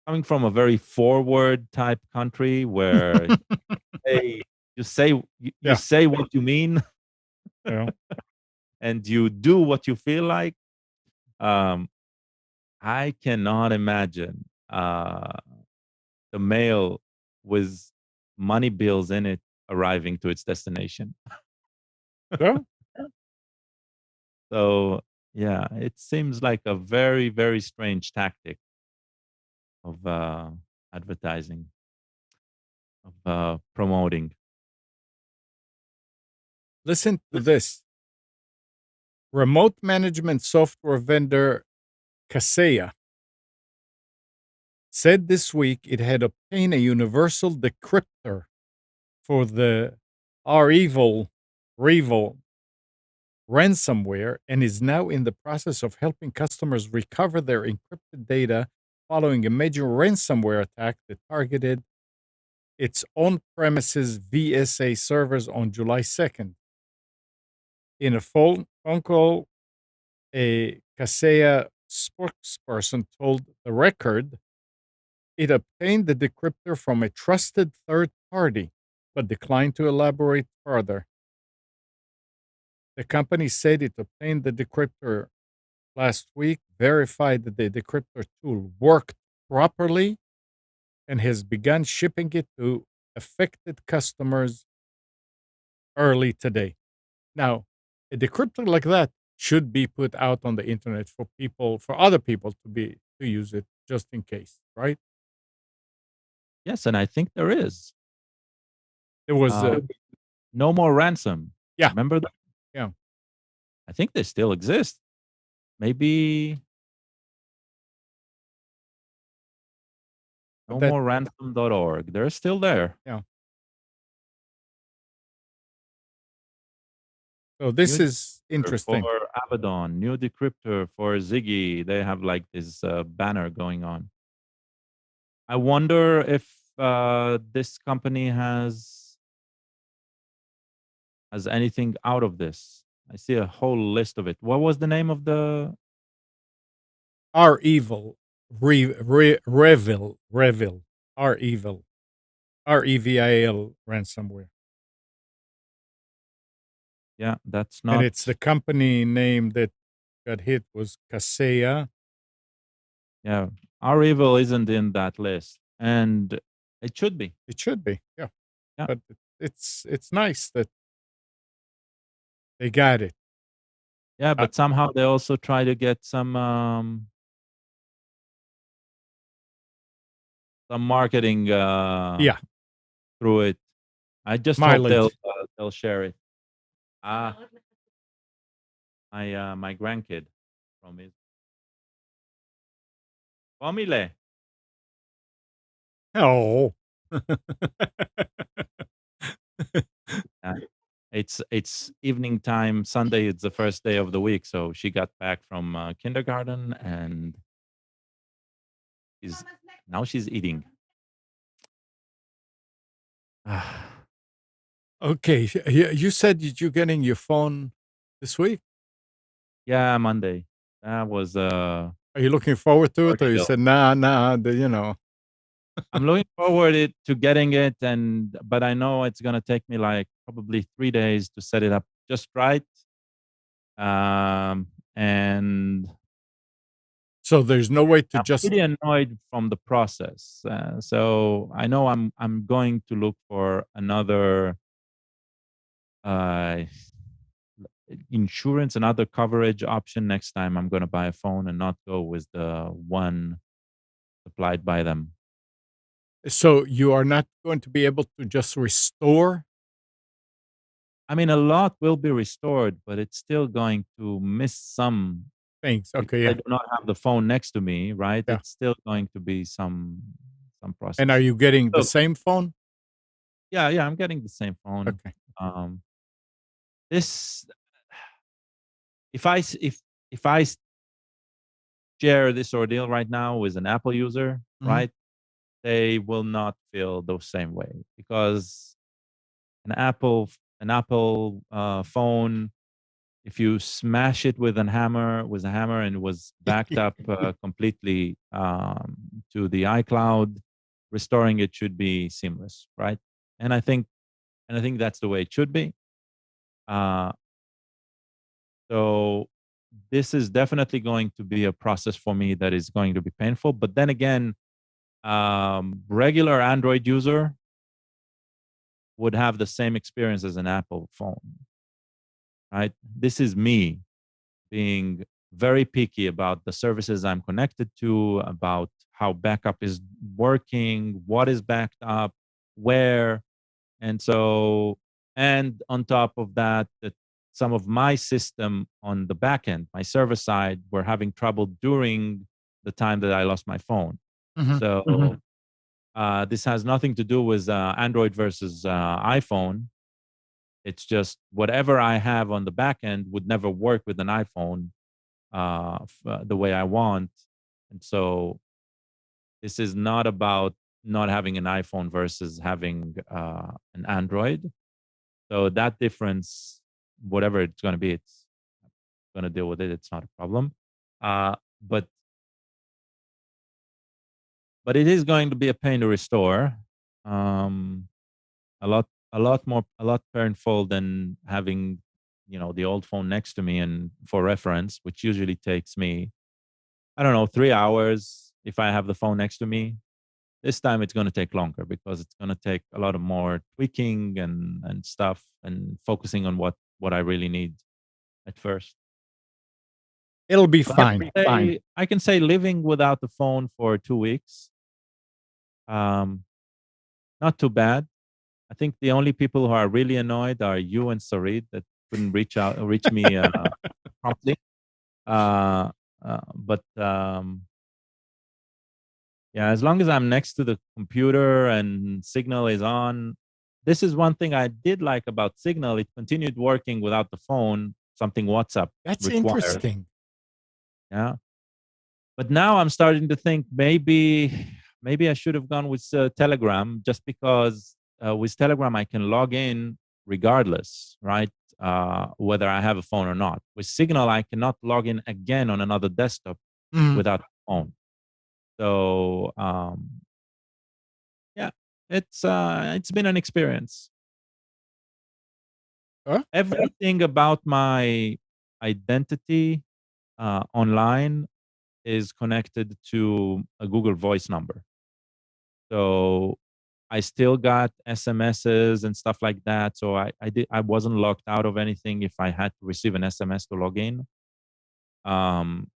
coming from a very forward type country where hey, you Yeah. say what you mean Yeah. and you do what you feel like. Um, I cannot imagine the mail with money bills in it arriving to its destination. Yeah. So yeah, it seems like a very strange tactic of advertising, of promoting. Listen to this. Remote management software vendor Kaseya said this week it had obtained a universal decryptor for the REvil ransomware and is now in the process of helping customers recover their encrypted data following a major ransomware attack that targeted its on-premises VSA servers on July 2nd. In a phone call, a Kaseya spokesperson told The Record it obtained the decryptor from a trusted third party, but declined to elaborate further. The company said it obtained the decryptor last week, verified that the decryptor tool worked properly, and has begun shipping it to affected customers early today. Now, a decryptor like that should be put out on the internet for people, for other people to use it just in case, right? Yes, and I think there is. There was, No More Ransom. yeah, Remember that? yeah. I think they still exist. Maybe But that, nomoreransom.org. They're still there. yeah. So this New is interesting. for Abaddon, new decryptor for Ziggy. They have like this banner going on. I wonder if this company has anything out of this. I see a whole list of it. What was the name of the? REvil, Revil, REvil, REVIL ransomware. Yeah, that's not. And it's the company name that got hit was Kaseya. Yeah, our evil isn't in that list. and it should be. It should be, yeah. Yeah. But it's nice that they got it. Yeah, but somehow they also try to get some marketing Yeah. through it. I just Mileage. hope they'll share it. My grandkid from his Famile. Oh. It's evening time. Sunday is the first day of the week, so she got back from kindergarten, and now she's eating. Okay, you said that you're getting your phone this week? Yeah, Monday. That was Are you looking forward to it, or you ordeal. said, nah, you know? I'm looking forward to getting it, but I know it's gonna take me like probably 3 days to set it up just right. And So there's no way to I'm just pretty annoyed from the process. So I know I'm going to look for another insurance and other coverage option next time I'm going to buy a phone and not go with the one supplied by them. So you are not going to be able to just restore? I mean, a lot will be restored, but it's still going to miss some Things. because Okay, I yeah. do not have the phone next to me, right? Yeah. It's still going to be some process. And are you getting the So- same phone? Yeah, I'm getting the same phone. Okay. If I share this ordeal right now with an Apple user, Mhm. right, they will not feel the same way because an Apple phone, if you smash it with a hammer, and it was backed up completely to the iCloud, restoring it should be seamless, right? And I think that's the way it should be. So this is definitely going to be a process for me that is going to be painful. But then again, regular Android user would have the same experience as an Apple phone, right? This is me being very picky about the services I'm connected to, about how backup is working, what is backed up, where. And so, and on top of that, some of my system on the back end, my server side, were having trouble during the time that I lost my phone. Mhm. So this has nothing to do with Android versus iPhone. It's just whatever I have on the back end would never work with an iPhone the way I want. And so this is not about not having an iPhone versus having an Android. So that difference, whatever it's going to be, it's going to deal with it. It's not a problem. But it is going to be a pain to restore. A lot painful than having, the old phone next to me and for reference, which usually takes me, I don't know, 3 hours if I have the phone next to me. This time it's going to take longer because it's going to take a lot of more tweaking and stuff and focusing on what I really need at first. It'll be But fine. I can say living without the phone for 2 weeks, not too bad. I think the only people who are really annoyed are you and Sarid that couldn't reach me promptly. But yeah, as long as I'm next to the computer and Signal is on, this is one thing I did like about Signal. It continued working without the phone, something WhatsApp That's requires. interesting. Yeah. But now I'm starting to think maybe I should have gone with Telegram, just because with Telegram I can log in regardless, right? Whether I have a phone or not. With Signal, I cannot log in again on another desktop Mhm. without a phone. So yeah, it's been an experience. Everything about my identity online is connected to a Google Voice number. So I still got SMSs and stuff like that. So I wasn't locked out of anything if I had to receive an SMS to log in. Um,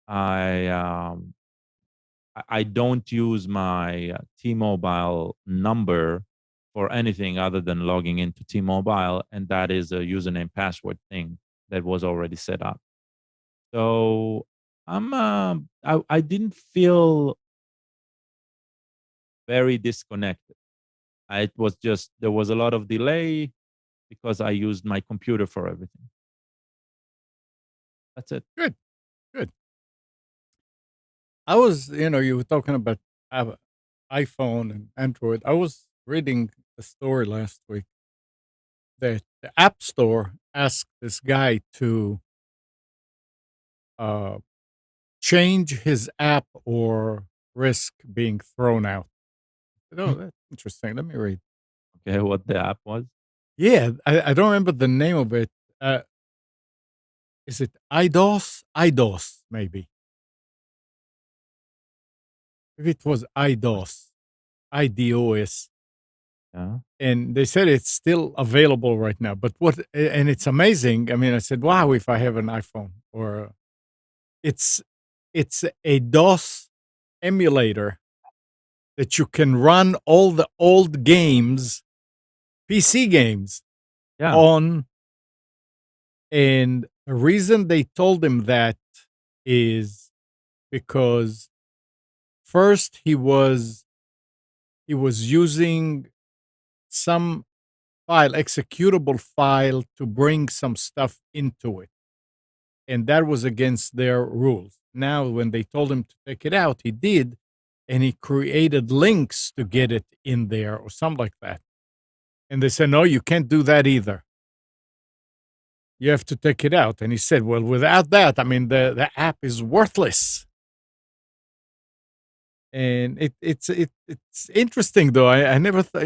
I um, I don't use my T-Mobile number for anything other than logging into T-Mobile, and that is a username password thing that was already set up. So I didn't feel very disconnected. It was just there was a lot of delay because I used my computer for everything. That's it. Good, good. I was, you were talking about iPhone and Android. I was reading a story last week that the App Store asked this guy to uh, change his app or risk being thrown out. Oh, that's interesting. Let me read. Okay, what the app was? Yeah, I don't remember the name of it. Is it IDOS? IDOS, maybe. If it was IDOS, IDOS. Yeah. And they said it's still available right now. But and it's amazing. I mean, I said, wow, if I have an iPhone or it's a DOS emulator that you can run all the old games, PC games Yeah. on. And the reason they told him that is because first he was using some executable file to bring some stuff into it. And that was against their rules. Now, when they told him to take it out, he did, and he created links to get it in there or something like that. And they said, no, you can't do that either. You have to take it out. And he said, well, without that, I mean, the app is worthless. And it's interesting, though. I never thought,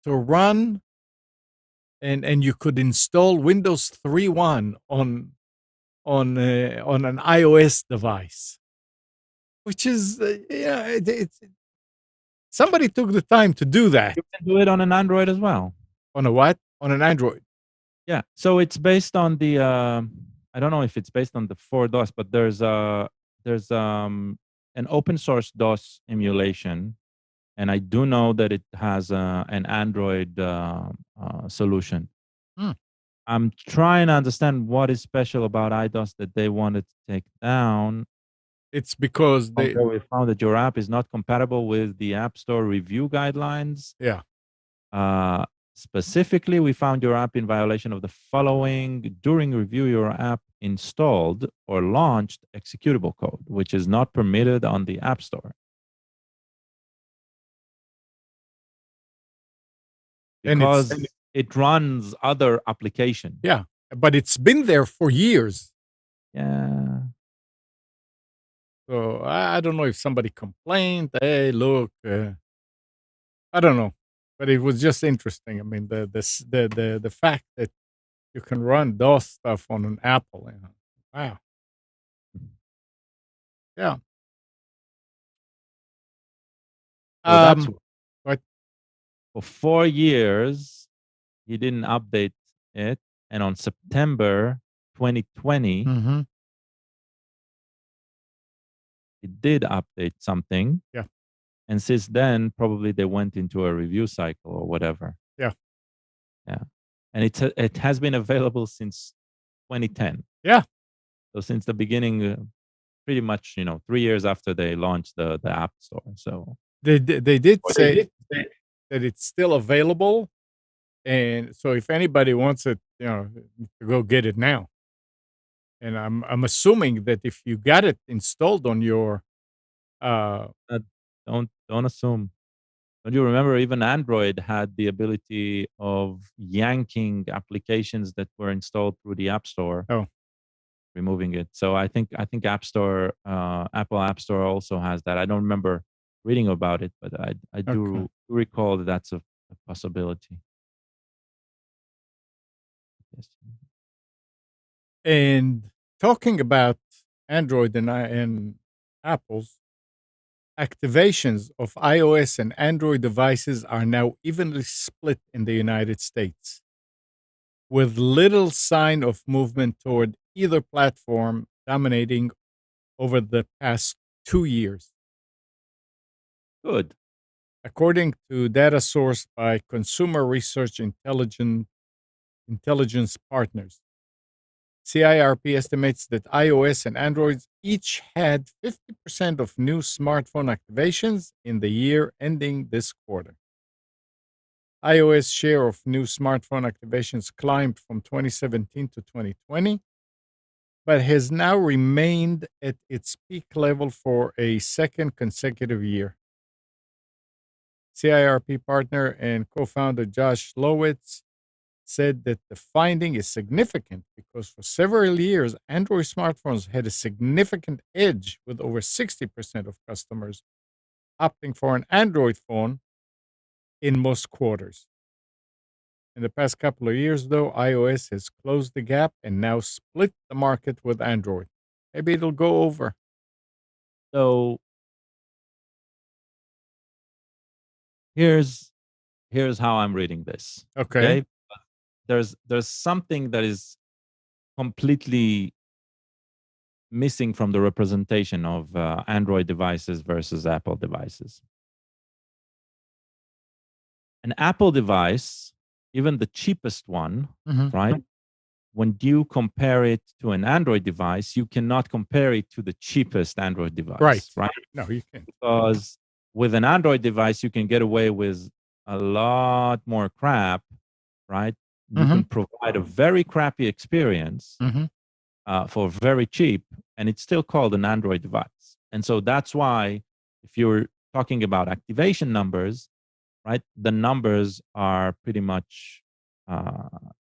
to run, and you could install Windows 3.1 on an iOS device, which is it's somebody took the time to do that. You can do it on an Android as well. On a what? On an Android. Yeah. So it's based on the I don't know if it's based on the 4DOS, but there's an open source DOS emulation, and I do know that it has an Android solution. Hmm. I'm trying to understand what is special about iDOS that they wanted to take down. It's because we found that your app is not compatible with the App Store review guidelines. Yeah. Specifically, we found your app in violation of the following. During review, your app installed or launched executable code, which is not permitted on the App Store. Because it runs other applications. Yeah, but it's been there for years. Yeah. So I don't know if somebody complained. Hey, look, I don't know, but it was just interesting. I mean, the fact that you can run DOS stuff on an Apple. Wow. Yeah. So that's what? For 4 years, he didn't update it, and on September 2020, he did update something. Yeah. And since then, probably they went into a review cycle or whatever. Yeah. Yeah. And it has been available since 2010. Yeah. So since the beginning, pretty much 3 years after they launched the App Store. So they did say that it's still available, and so if anybody wants it, to go get it now. And I'm assuming that if you got it installed on your don't assume. Don't you remember even Android had the ability of yanking applications that were installed through the App Store? Oh. Removing it. So I think App Store, Apple App Store also has that. I don't remember reading about it, but I do recall that that's a possibility. Yes. And talking about Android and Apple's, activations of iOS and Android devices are now evenly split in the United States, with little sign of movement toward either platform dominating over the past 2 years. Good. According to data sourced by Consumer Research Intelligence Partners, CIRP estimates that iOS and Android each had 50% of new smartphone activations in the year ending this quarter. iOS share of new smartphone activations climbed from 2017 to 2020, but has now remained at its peak level for a second consecutive year. CIRP partner and co-founder Josh Lowitz said that the finding is significant because for several years, Android smartphones had a significant edge, with over 60% of customers opting for an Android phone in most quarters. In the past couple of years, though, iOS has closed the gap and now split the market with Android. Maybe it'll go over. So here's how I'm reading this. Okay. There's something that is completely missing from the representation of Android devices versus Apple devices. An Apple device, even the cheapest one, right? When you compare it to an Android device, you cannot compare it to the cheapest Android device, right? No, you can't. Because with an Android device, you can get away with a lot more crap, right? You can provide a very crappy experience for very cheap, and it's still called an Android device. And so that's why, if you're talking about activation numbers, right, the numbers are pretty much,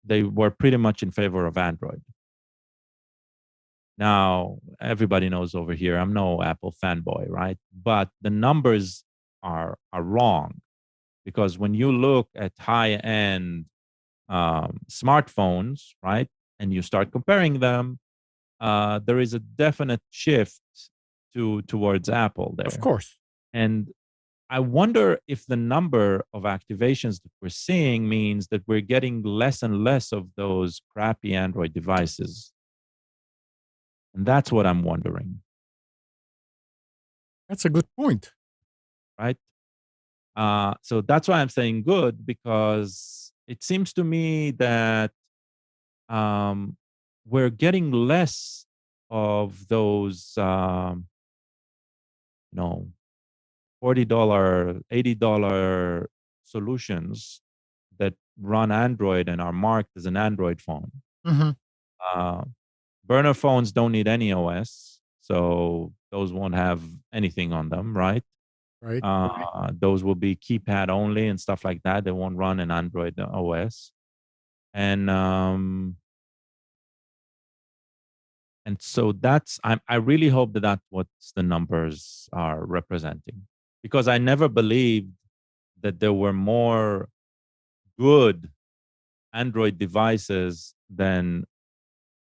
they were pretty much in favor of Android. Now, everybody knows over here, I'm no Apple fanboy, right? But the numbers are wrong, because when you look at high-end smartphones, right, and you start comparing them, there is a definite shift towards Apple there. Of course. And I wonder if the number of activations that we're seeing means that we're getting less and less of those crappy Android devices. And that's what I'm wondering. That's a good point. Right? So that's why I'm saying good, because it seems to me that we're getting less of those, $40, $80 solutions that run Android and are marked as an Android phone. Burner phones don't need any OS, so those won't have anything on them, right? Right. Those will be keypad only and stuff like that. They won't run an Android OS. And so I really hope that that's what the numbers are representing, because I never believed that there were more good Android devices than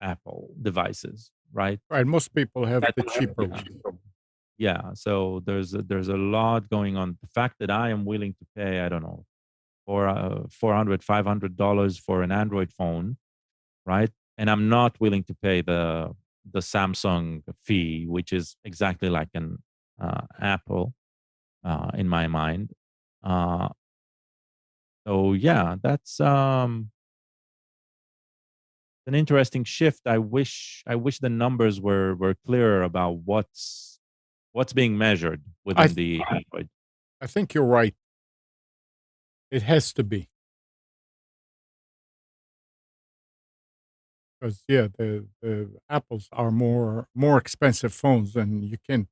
Apple devices, right? Right. Most people have the cheaper one. Yeah. So there's a lot going on. The fact that I am willing to pay, I don't know, for $400, $500 for an Android phone, right? And I'm not willing to pay the Samsung fee, which is exactly like an Apple in my mind. So yeah, that's an interesting shift. I wish the numbers were clearer about what's being measured within the Android. I think you're right. It has to be. Because the Apples are more expensive phones, and you can.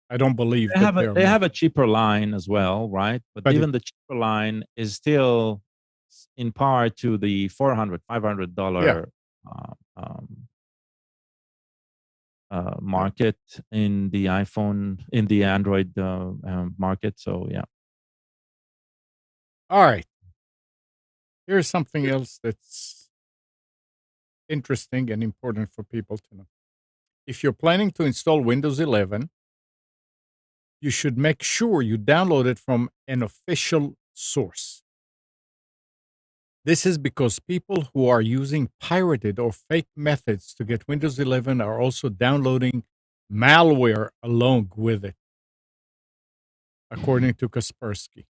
I don't believe They have a cheaper line as well, right? But even the cheaper line is still in par to the $400, $500 market in the Android market. So yeah. All right. Here's something else that's interesting and important for people to know. If you're planning to install Windows 11, you should make sure you download it from an official source. This is because people who are using pirated or fake methods to get Windows 11 are also downloading malware along with it, according to Kaspersky.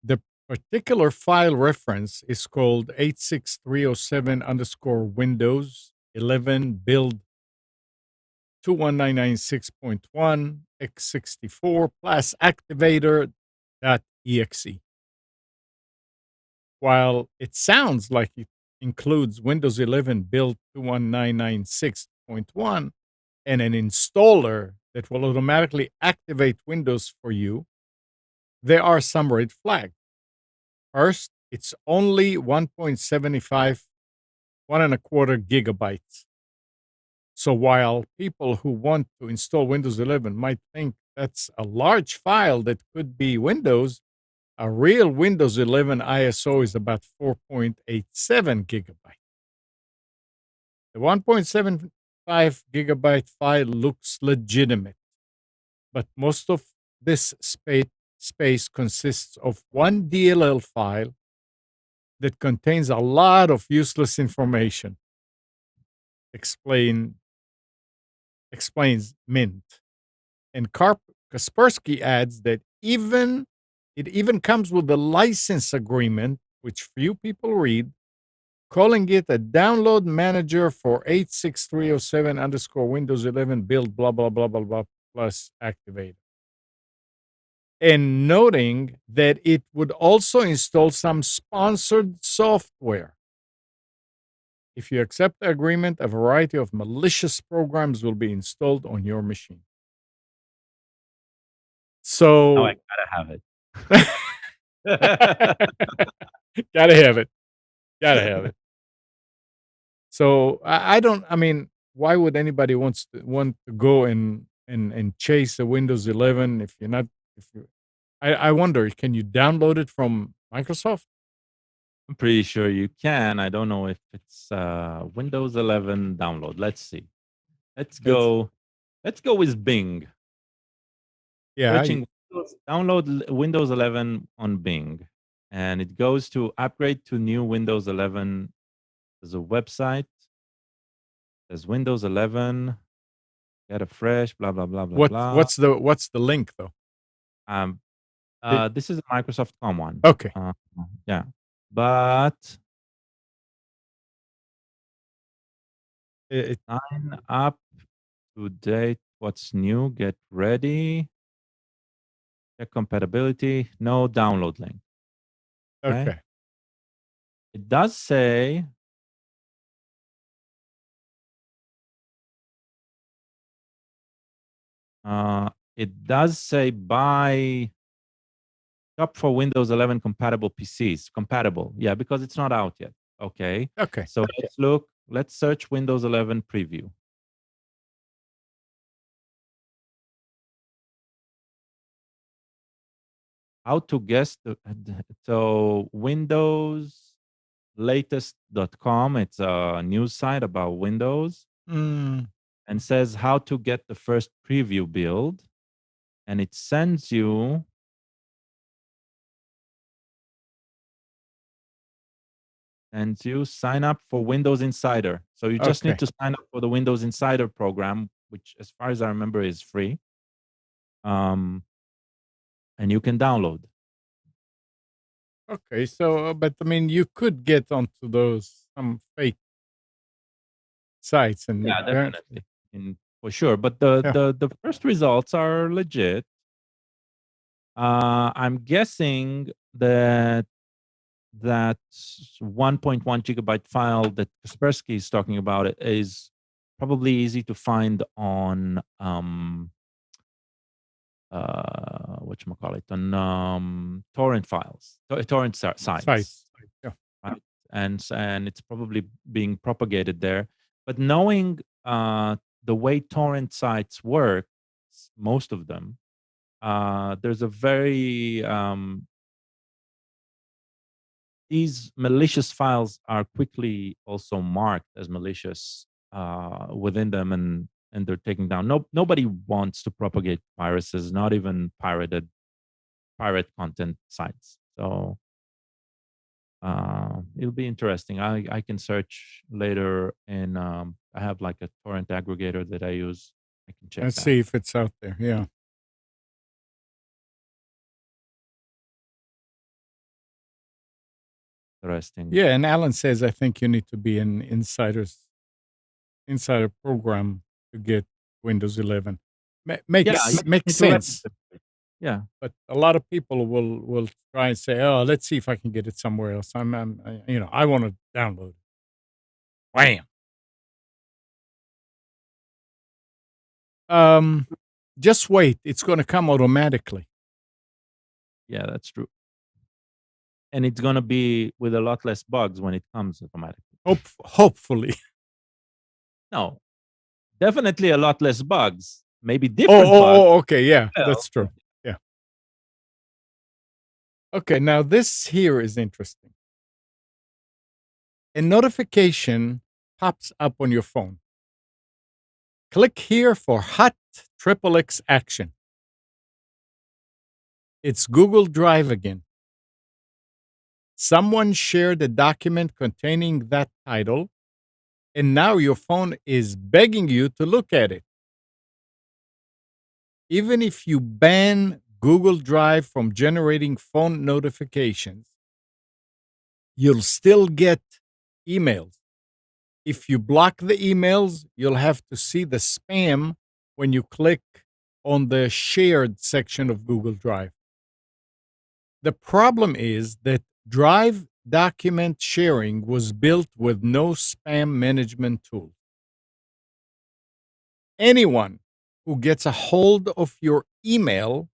The particular file reference is called 86307 underscore Windows 11 build 21996.1 x64 plus activator.exe. While it sounds like it includes Windows 11 build 21996.1 and an installer that will automatically activate Windows for you, there are some red flags. First, it's only 1.75, 1.25 gigabytes. So while people who want to install Windows 11 might think that's a large file that could be Windows, a real Windows 11 ISO is about 4.87 gigabytes. The 1.75 gigabyte file looks legitimate, but most of this space consists of one DLL file that contains a lot of useless information, explains Mint. And Kaspersky adds that it even comes with a license agreement, which few people read, calling it a download manager for 86307 underscore Windows 11 build blah, blah, blah, blah, blah, plus activator. And noting that it would also install some sponsored software. If you accept the agreement, a variety of malicious programs will be installed on your machine. So, Oh, I gotta have it. gotta have it. Gotta have it. So I don't. I mean, why would anybody want to go and chase a Windows 11 if you're not? If you, I wonder, can you download it from Microsoft? I'm pretty sure you can. I don't know if it's Windows 11 download. Let's see. Let's go with Bing. Yeah. Searching download Windows 11 on Bing, and it goes to upgrade to new Windows 11. There's a website. There's Windows 11. Get a fresh. Blah blah blah blah blah. What's the link though? This is a Microsoft.com one. Okay. Yeah, but sign up to date. What's new? Get ready. Check compatibility. No download link. Okay. It does say buy shop for Windows 11 compatible PCs. Compatible. Yeah, because it's not out yet. Okay. Okay. So let's look. Let's search Windows 11 preview. How to guess so windowslatest.com, it's a news site about Windows, and says how to get the first preview build, and it sends you sign up for Windows Insider. So you just need to sign up for the Windows Insider program, which as far as I remember is free. And you can download. Okay, so but I mean, you could get onto those some fake sites and definitely, for sure. But the first results are legit. I'm guessing that 1.1 gigabyte file that Kaspersky is talking about it is probably easy to find on whatchamacallit, on torrent files, torrent sites. Yeah. Right? And it's probably being propagated there. But knowing the way torrent sites work, most of them, there's a very these malicious files are quickly also marked as malicious within them, and they're taking down. Nobody wants to propagate viruses, not even pirate content sites. So it'll be interesting. I can search later, and I have like a torrent aggregator that I use. I can check. Let's that. see if it's out there. Yeah. Interesting. Yeah, and Alan says I think you need to be an insider program to get Windows 11. Makes sense. Yeah, but a lot of people will try and say, "Oh, let's see if I can get it somewhere else." I want to download it. Wham. Just wait; it's going to come automatically. Yeah, that's true. And it's going to be with a lot less bugs when it comes automatically. Hopefully. No, definitely a lot less bugs. Maybe different bugs. Oh, okay, yeah, that's true. Yeah. Okay, now this here is interesting. A notification pops up on your phone. Click here for hot XXX action. It's Google Drive again. Someone shared a document containing that title, and now your phone is begging you to look at it. Even if you ban Google Drive from generating phone notifications, you'll still get emails. If you block the emails, you'll have to see the spam when you click on the shared section of Google Drive. The problem is that Drive document sharing was built with no spam management tool. Anyone who gets a hold of your email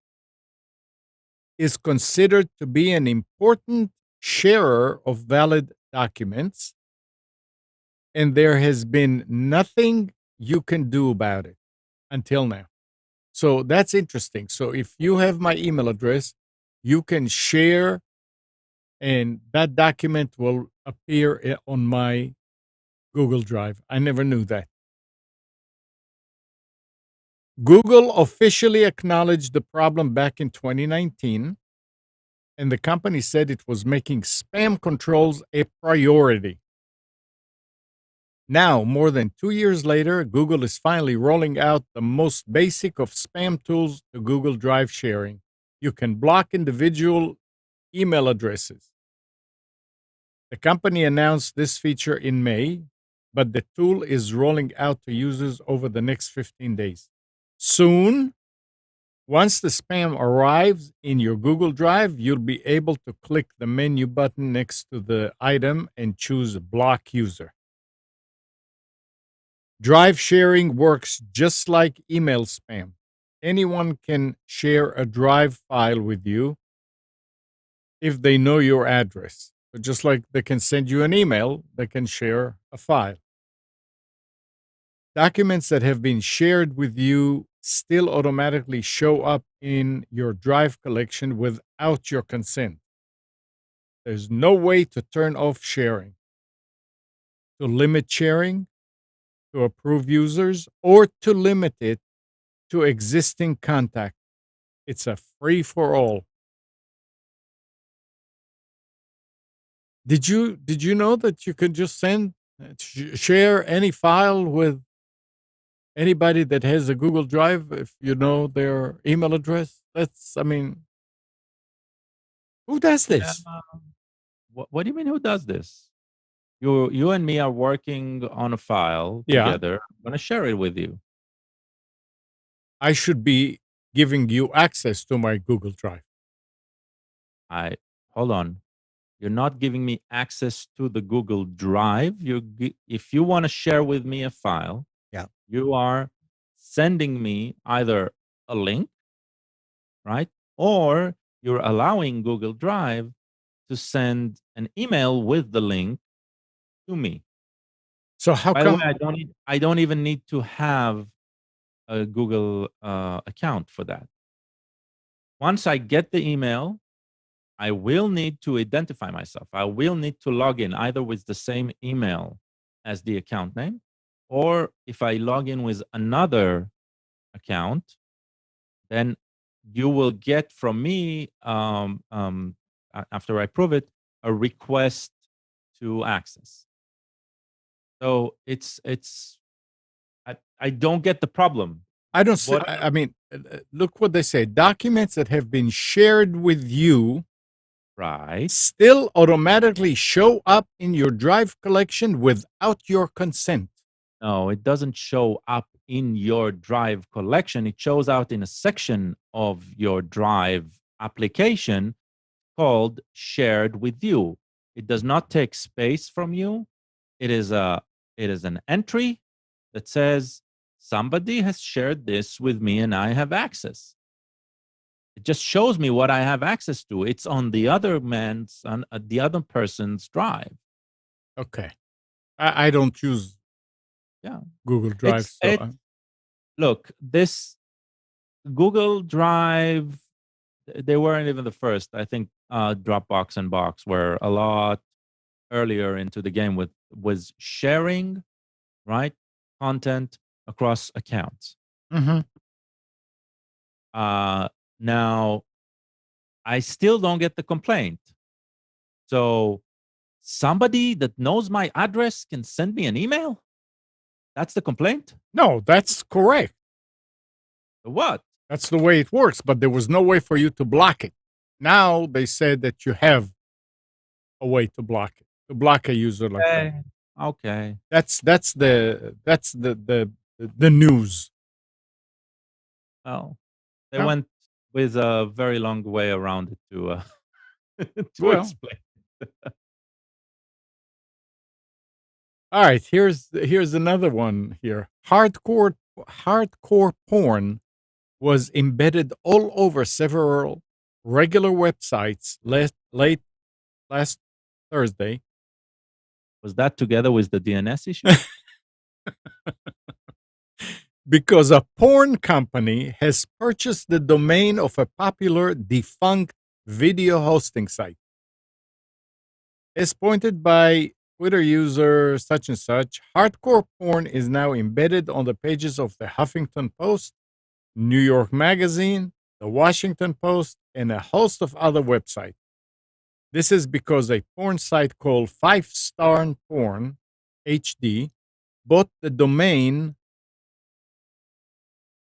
is considered to be an important sharer of valid documents, and there has been nothing you can do about it until now. So that's interesting. So if you have my email address, you can share, and that document will appear on my Google Drive. I never knew that. Google officially acknowledged the problem back in 2019, and the company said it was making spam controls a priority. Now, more than 2 years later, Google is finally rolling out the most basic of spam tools to Google Drive sharing. You can block individual email addresses. The company announced this feature in May, but the tool is rolling out to users over the next 15 days. Soon, once the spam arrives in your Google Drive, you'll be able to click the menu button next to the item and choose Block User. Drive sharing works just like email spam. Anyone can share a Drive file with you if they know your address. So just like they can send you an email, they can share a file. Documents that have been shared with you still automatically show up in your Drive collection without your consent. There's no way to turn off sharing, to limit sharing, to approve users, or to limit it to existing contact. It's a free for all. Did you know that you can just share any file with anybody that has a Google Drive if you know their email address? Who does this? What do you mean? Who does this? You and me are working on a file together. I'm going to share it with you. I should be giving you access to my Google Drive. Hold on. You're not giving me access to the Google Drive. If you want to share with me a file, you are sending me either a link, right? Or you're allowing Google Drive to send an email with the link to me. So how By come? the way, I don't even need to have a Google account for that. Once I get the email, I will need to identify myself. I will need to log in either with the same email as the account name, or if I log in with another account, then you will get from me, after I prove it, a request to access. So I don't get the problem. I don't see, What I mean, look what they say. Documents that have been shared with you right? still automatically show up in your Drive collection without your consent. No, it doesn't show up in your Drive collection. It shows out in a section of your Drive application called shared with you. It does not take space from you. It is an entry that says somebody has shared this with me and I have access. It just shows me what I have access to. It's on the other the other person's Drive. Okay. I don't use Google Drive. Look, this Google Drive, they weren't even the first. I think Dropbox and Box were a lot earlier into the game with sharing, right, content across accounts. Mm-hmm. Now, I still don't get the complaint. So somebody that knows my address can send me an email? That's the complaint? No, that's correct. What? That's the way it works, but there was no way for you to block it. Now they said that you have a way to block it, to block a user like that. Okay. That's the news. Well, they went with a very long way around it to to explain. All right, here's another one here. Hardcore porn was embedded all over several regular websites late last Thursday. Was that together with the DNS issue? Because a porn company has purchased the domain of a popular defunct video hosting site. As pointed by Twitter user such and such, hardcore porn is now embedded on the pages of the Huffington Post, New York Magazine, the Washington Post, and a host of other websites. This is because a porn site called 5-Star Porn HD bought the domain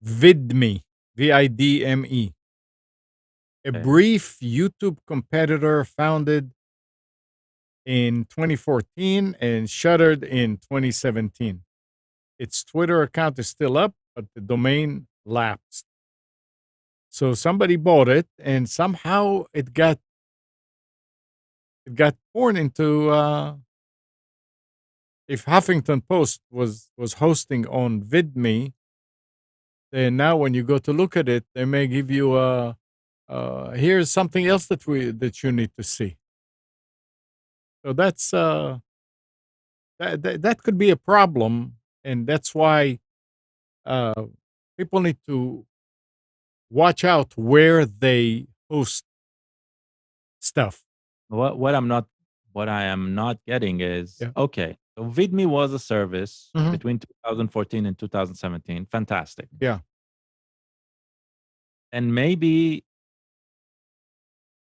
Vidme, VIDME, a brief YouTube competitor founded in 2014 and shuttered in 2017. Its Twitter account is still up, but the domain lapsed. So somebody bought it, and somehow it got porn into. If Huffington Post was hosting on VidMe, then now when you go to look at it, they may give you here's something else that you need to see. So that's that could be a problem, and that's why people need to watch out where they host stuff. What I am not getting is okay. So VidMe was a service between 2014 and 2017. Fantastic. Yeah. And maybe.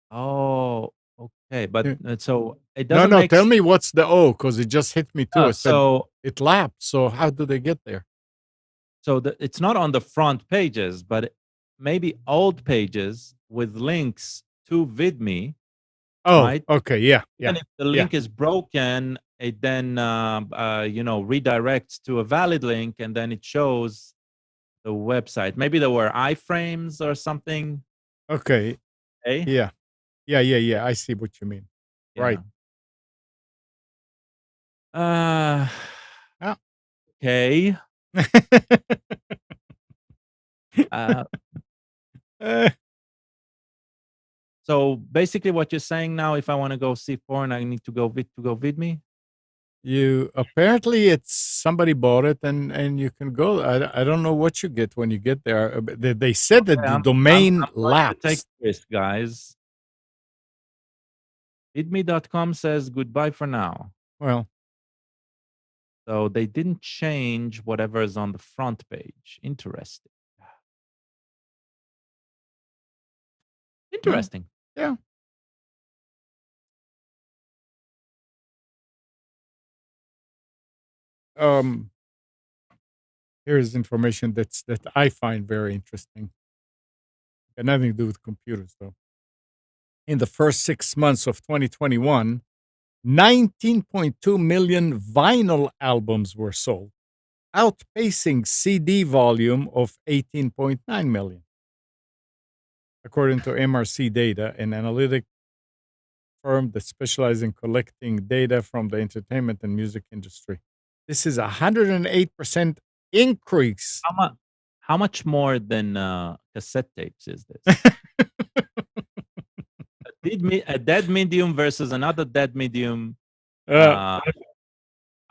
Oh, okay. But so it doesn't. No. Tell me what's the O, because it just hit me too. I said so it lapsed. So how do they get there? So it's not on the front pages, but maybe old pages with links to VidMe. Oh, right? Okay, yeah. And if the link is broken, it then redirects to a valid link, and then it shows the website. Maybe there were iframes or something. Okay. Okay. Yeah. I see what you mean. Yeah. Right. Okay. So basically, what you're saying now, if I want to go see porn, I need to go VidMe. You apparently it's somebody bought it and you can go. I don't know what you get when you get there. They said that the domain lapsed. Take this, guys. VidMe.com says goodbye for now. Well, So they didn't change whatever is on the front page. Interesting. Interesting. Yeah. Here's information that I find very interesting. Got nothing to do with computers, though. In the first 6 months of 2021, 19.2 million vinyl albums were sold, outpacing CD volume of 18.9 million. According to MRC Data, an analytic firm that specializes in collecting data from the entertainment and music industry. This is a 108% increase. How much more than cassette tapes is this? A dead medium versus another dead medium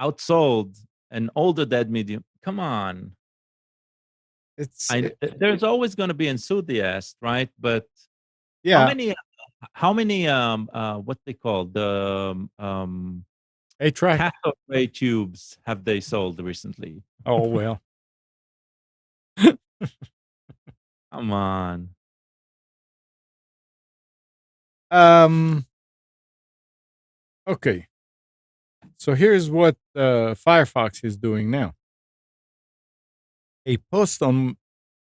outsold an older dead medium. Come on. There's always going to be enthusiasts, right? But yeah, how many what they call the 8-track cathode ray tubes have they sold recently? Oh well. Come on. Okay. So here's what Firefox is doing now. A post on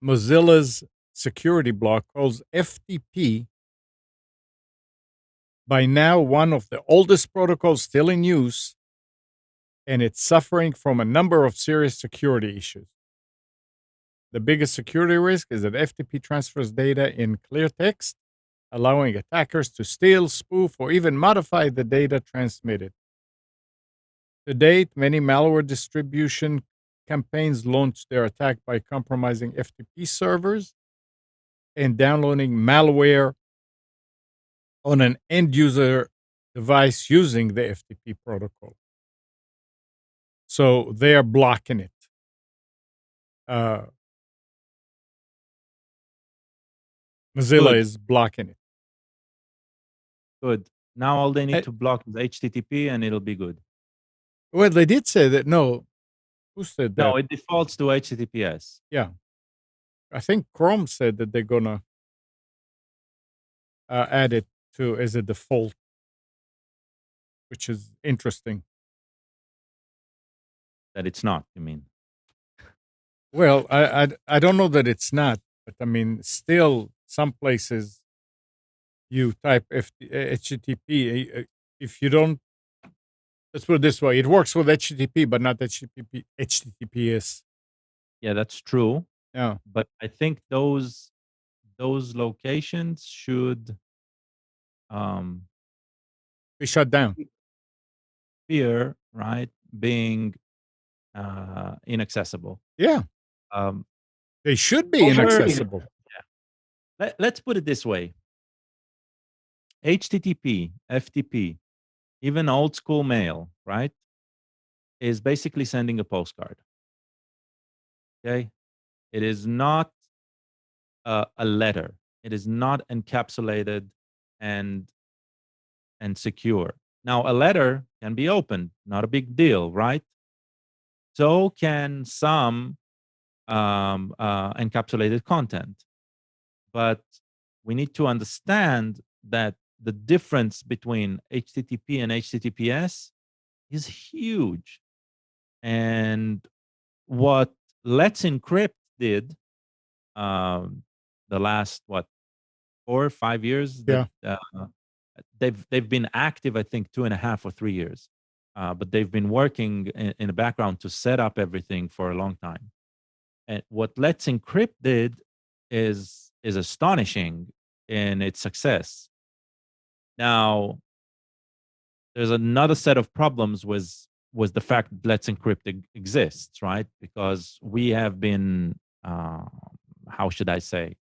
Mozilla's security blog calls FTP, by now one of the oldest protocols still in use, and it's suffering from a number of serious security issues. The biggest security risk is that FTP transfers data in clear text, allowing attackers to steal, spoof, or even modify the data transmitted. To date, many malware distribution campaigns launched their attack by compromising FTP servers and downloading malware on an end-user device using the FTP protocol. So they are blocking it. Mozilla is blocking it. Good. Now all they need to block is HTTP and it'll be good. Well, they did say that. No. Who said that? No, it defaults to HTTPS. Yeah. I think Chrome said that they're going to add it to as a default, which is interesting. That it's not, you mean? Well, I don't know that it's not, but I mean, still, some places you type HTTP. If you don't, let's put it this way: it works with HTTP, but not HTTPS. Yeah, that's true. Yeah, but I think those locations should be shut down. Fear, right, being inaccessible. Yeah. They should be inaccessible. Yeah. Let's put it this way. HTTP, FTP, even old school mail, right, is basically sending a postcard. Okay? It is not a letter. It is not encapsulated and secure. Now, a letter can be opened, not a big deal, right? So can some encapsulated content. But we need to understand that the difference between HTTP and HTTPS is huge. And what Let's Encrypt did the last, 4 or 5 years? Yeah. They've been active, I think, 2.5 or 3 years. But they've been working in the background to set up everything for a long time. And what Let's Encrypt did is astonishing in its success. Now, there's another set of problems was the fact that Let's Encrypt exists, right? Because we have been, how should I say,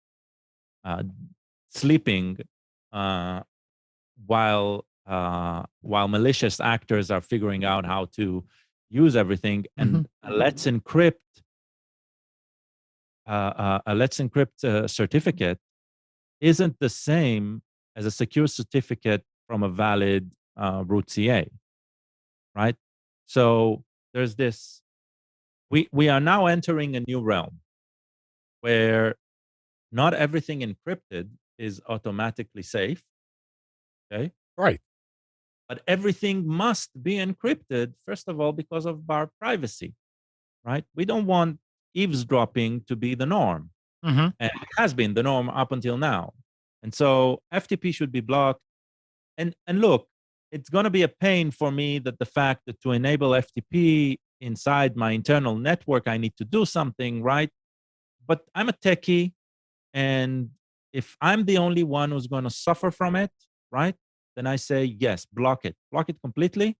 sleeping while malicious actors are figuring out how to use everything. And a Let's Encrypt certificate isn't the same as a secure certificate from a valid root CA, right? So there's this. We are now entering a new realm where not everything encrypted is automatically safe. Okay. Right. But everything must be encrypted, first of all, because of our privacy, right? We don't want eavesdropping to be the norm. Mm-hmm. And it has been the norm up until now. And so FTP should be blocked. And look, it's going to be a pain for me that the fact that to enable FTP inside my internal network, I need to do something, right? But I'm a techie. And if I'm the only one who's going to suffer from it, right? Then I say, yes, block it completely.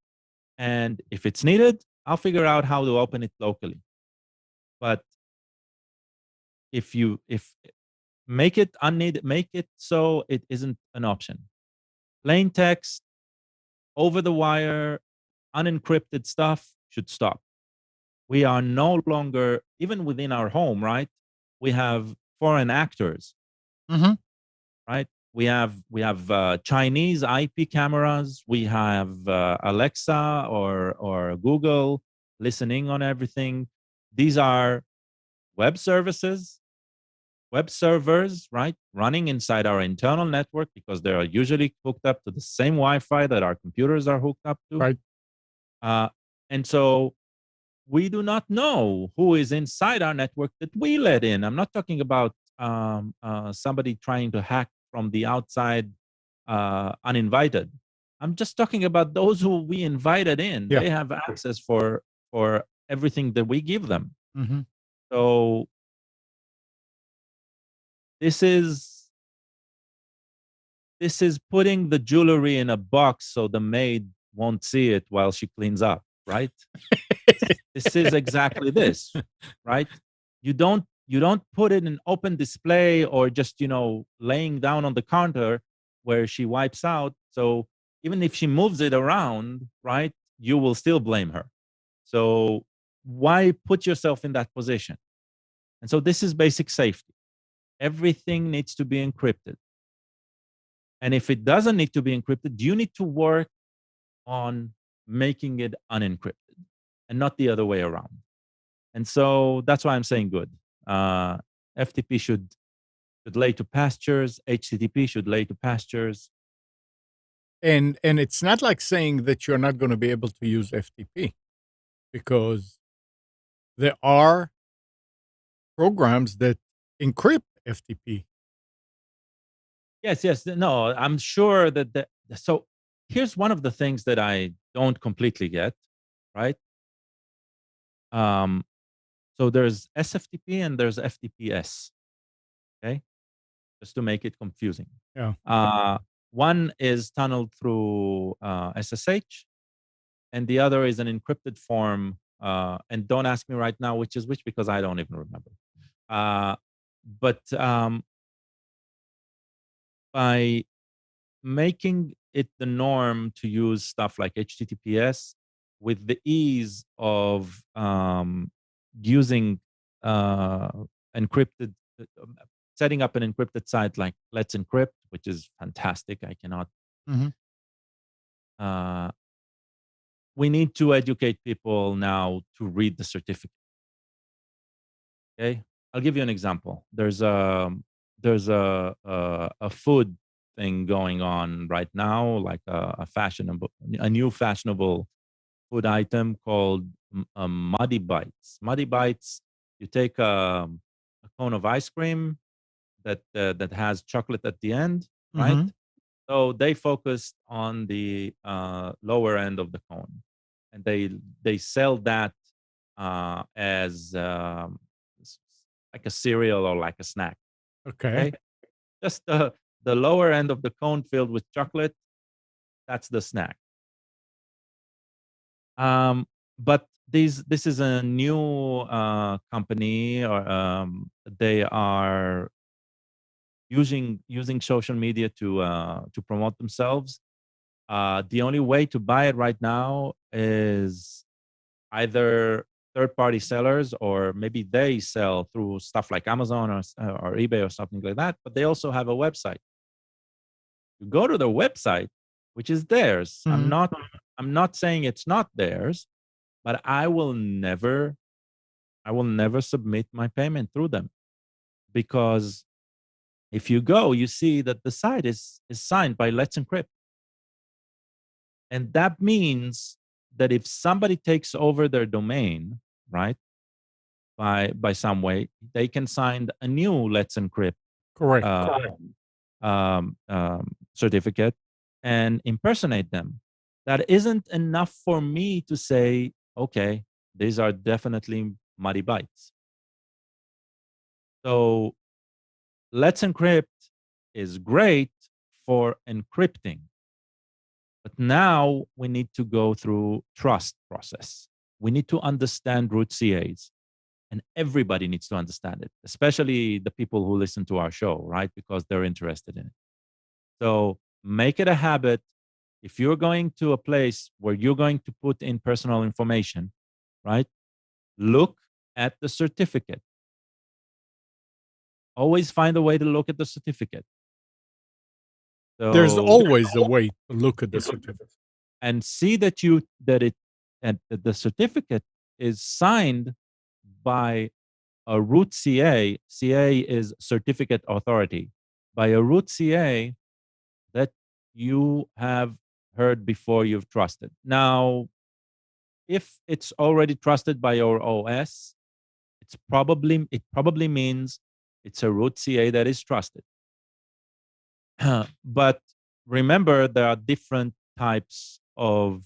And if it's needed, I'll figure out how to open it locally. But if make it unneeded, make it so it isn't an option. Plain text, over the wire, unencrypted stuff should stop. We are no longer, even within our home, right? We have foreign actors, Mm-hmm. right? We have Chinese IP cameras. We have Alexa or Google listening on everything. These are web services, web servers, right, running inside our internal network because they are usually hooked up to the same Wi-Fi that our computers are hooked up to. Right. And so we do not know who is inside our network that we let in. I'm not talking about somebody trying to hack from the outside uninvited. I'm just talking about those who we invited in. Yeah. They have access for everything that we give them. Mm-hmm. So this is putting the jewelry in a box so the maid won't see it while she cleans up, right? This is exactly this, right? You don't put it in open display or just, laying down on the counter where she wipes out. So even if she moves it around, right, you will still blame her. So why put yourself in that position? And so this is basic safety. Everything needs to be encrypted. And if it doesn't need to be encrypted, you need to work on making it unencrypted and not the other way around. And so that's why I'm saying good. FTP should lay to pastures. HTTP should lay to pastures. And it's not like saying that you're not going to be able to use FTP, because there are programs that encrypt FTP. Yes. No, I'm sure that so here's one of the things that I don't completely get, right? So there's SFTP and there's FTPS. Okay, just to make it confusing. Yeah. One is tunneled through SSH, and the other is an encrypted form. And don't ask me right now which is which because I don't even remember. But by making it the norm to use stuff like HTTPS with the ease of using encrypted, setting up an encrypted site like Let's Encrypt, which is fantastic. I cannot. Mm-hmm. We need to educate people now to read the certificate. Okay, I'll give you an example. There's a food thing going on right now, like a new fashionable food item called Muddy Bites. Muddy Bites. You take a cone of ice cream that has chocolate at the end, right? Mm-hmm. So they focused on the lower end of the cone, and they sell that as like a cereal or like a snack. Okay. Just the lower end of the cone filled with chocolate. That's the snack. But this is a new company, or they are using social media to promote themselves. The only way to buy it right now is either third-party sellers, or maybe they sell through stuff like Amazon or eBay or something like that. But they also have a website. You go to their website, which is theirs. Mm-hmm. I'm not saying it's not theirs, but I will never submit my payment through them, because if you go, you see that the site is signed by Let's Encrypt. And that means that if somebody takes over their domain, right, by some way, they can sign a new Let's Encrypt Correct. certificate and impersonate them. That isn't enough for me to say, okay, these are definitely muddy bytes. So Let's Encrypt is great for encrypting, but now we need to go through trust process. We need to understand root CAs, and everybody needs to understand it, especially the people who listen to our show, right? Because they're interested in it. So make it a habit. If you're going to a place where you're going to put in personal information, right? Look at the certificate. Always find a way to look at the certificate. So, There's always a way to look at the certificate. And see that the certificate is signed by a root CA. CA is certificate authority. By a root CA that you have heard before, you've trusted. Now, if it's already trusted by your OS, it probably means it's a root CA that is trusted. But remember, there are different types of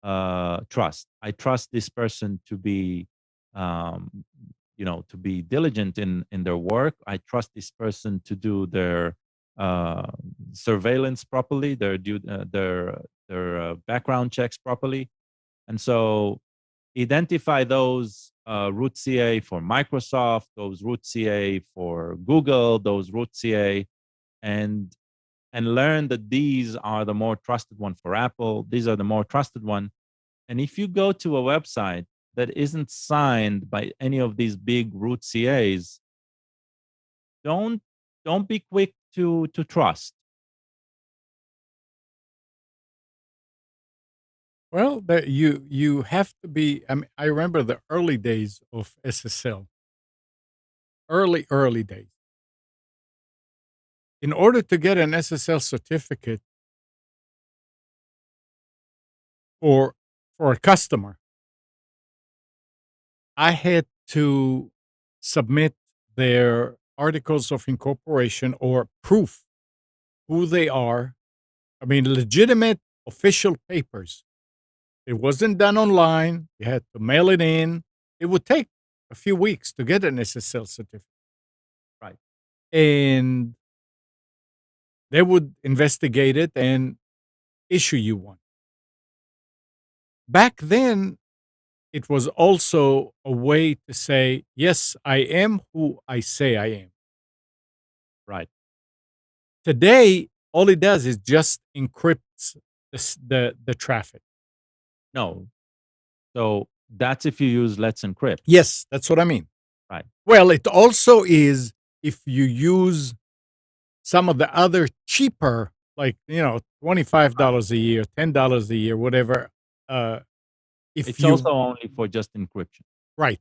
trust. I trust this person to be, to be diligent in their work. I trust this person to do their surveillance properly, their background checks properly, and so identify those root CA for Microsoft, those root CA for Google, those root CA, and learn that these are the more trusted one for Apple. These are the more trusted one. And if you go to a website that isn't signed by any of these big root CAs, don't be quick to trust. Well, you have to be. I mean, I remember the early days of SSL. Early days. In order to get an SSL certificate for a customer, I had to submit their articles of incorporation or proof who they are. I mean, legitimate official papers. It wasn't done online. You had to mail it in. It would take a few weeks to get an SSL certificate. Right. And they would investigate it and issue you one. Back then, it was also a way to say, yes, I am who I say I am. Right. Today, all it does is just encrypts the traffic. No. So that's if you use Let's Encrypt. Yes, that's what I mean. Right. Well, it also is if you use some of the other cheaper, like, $25 a year, $10 a year, whatever. It's also only for just encryption. Right.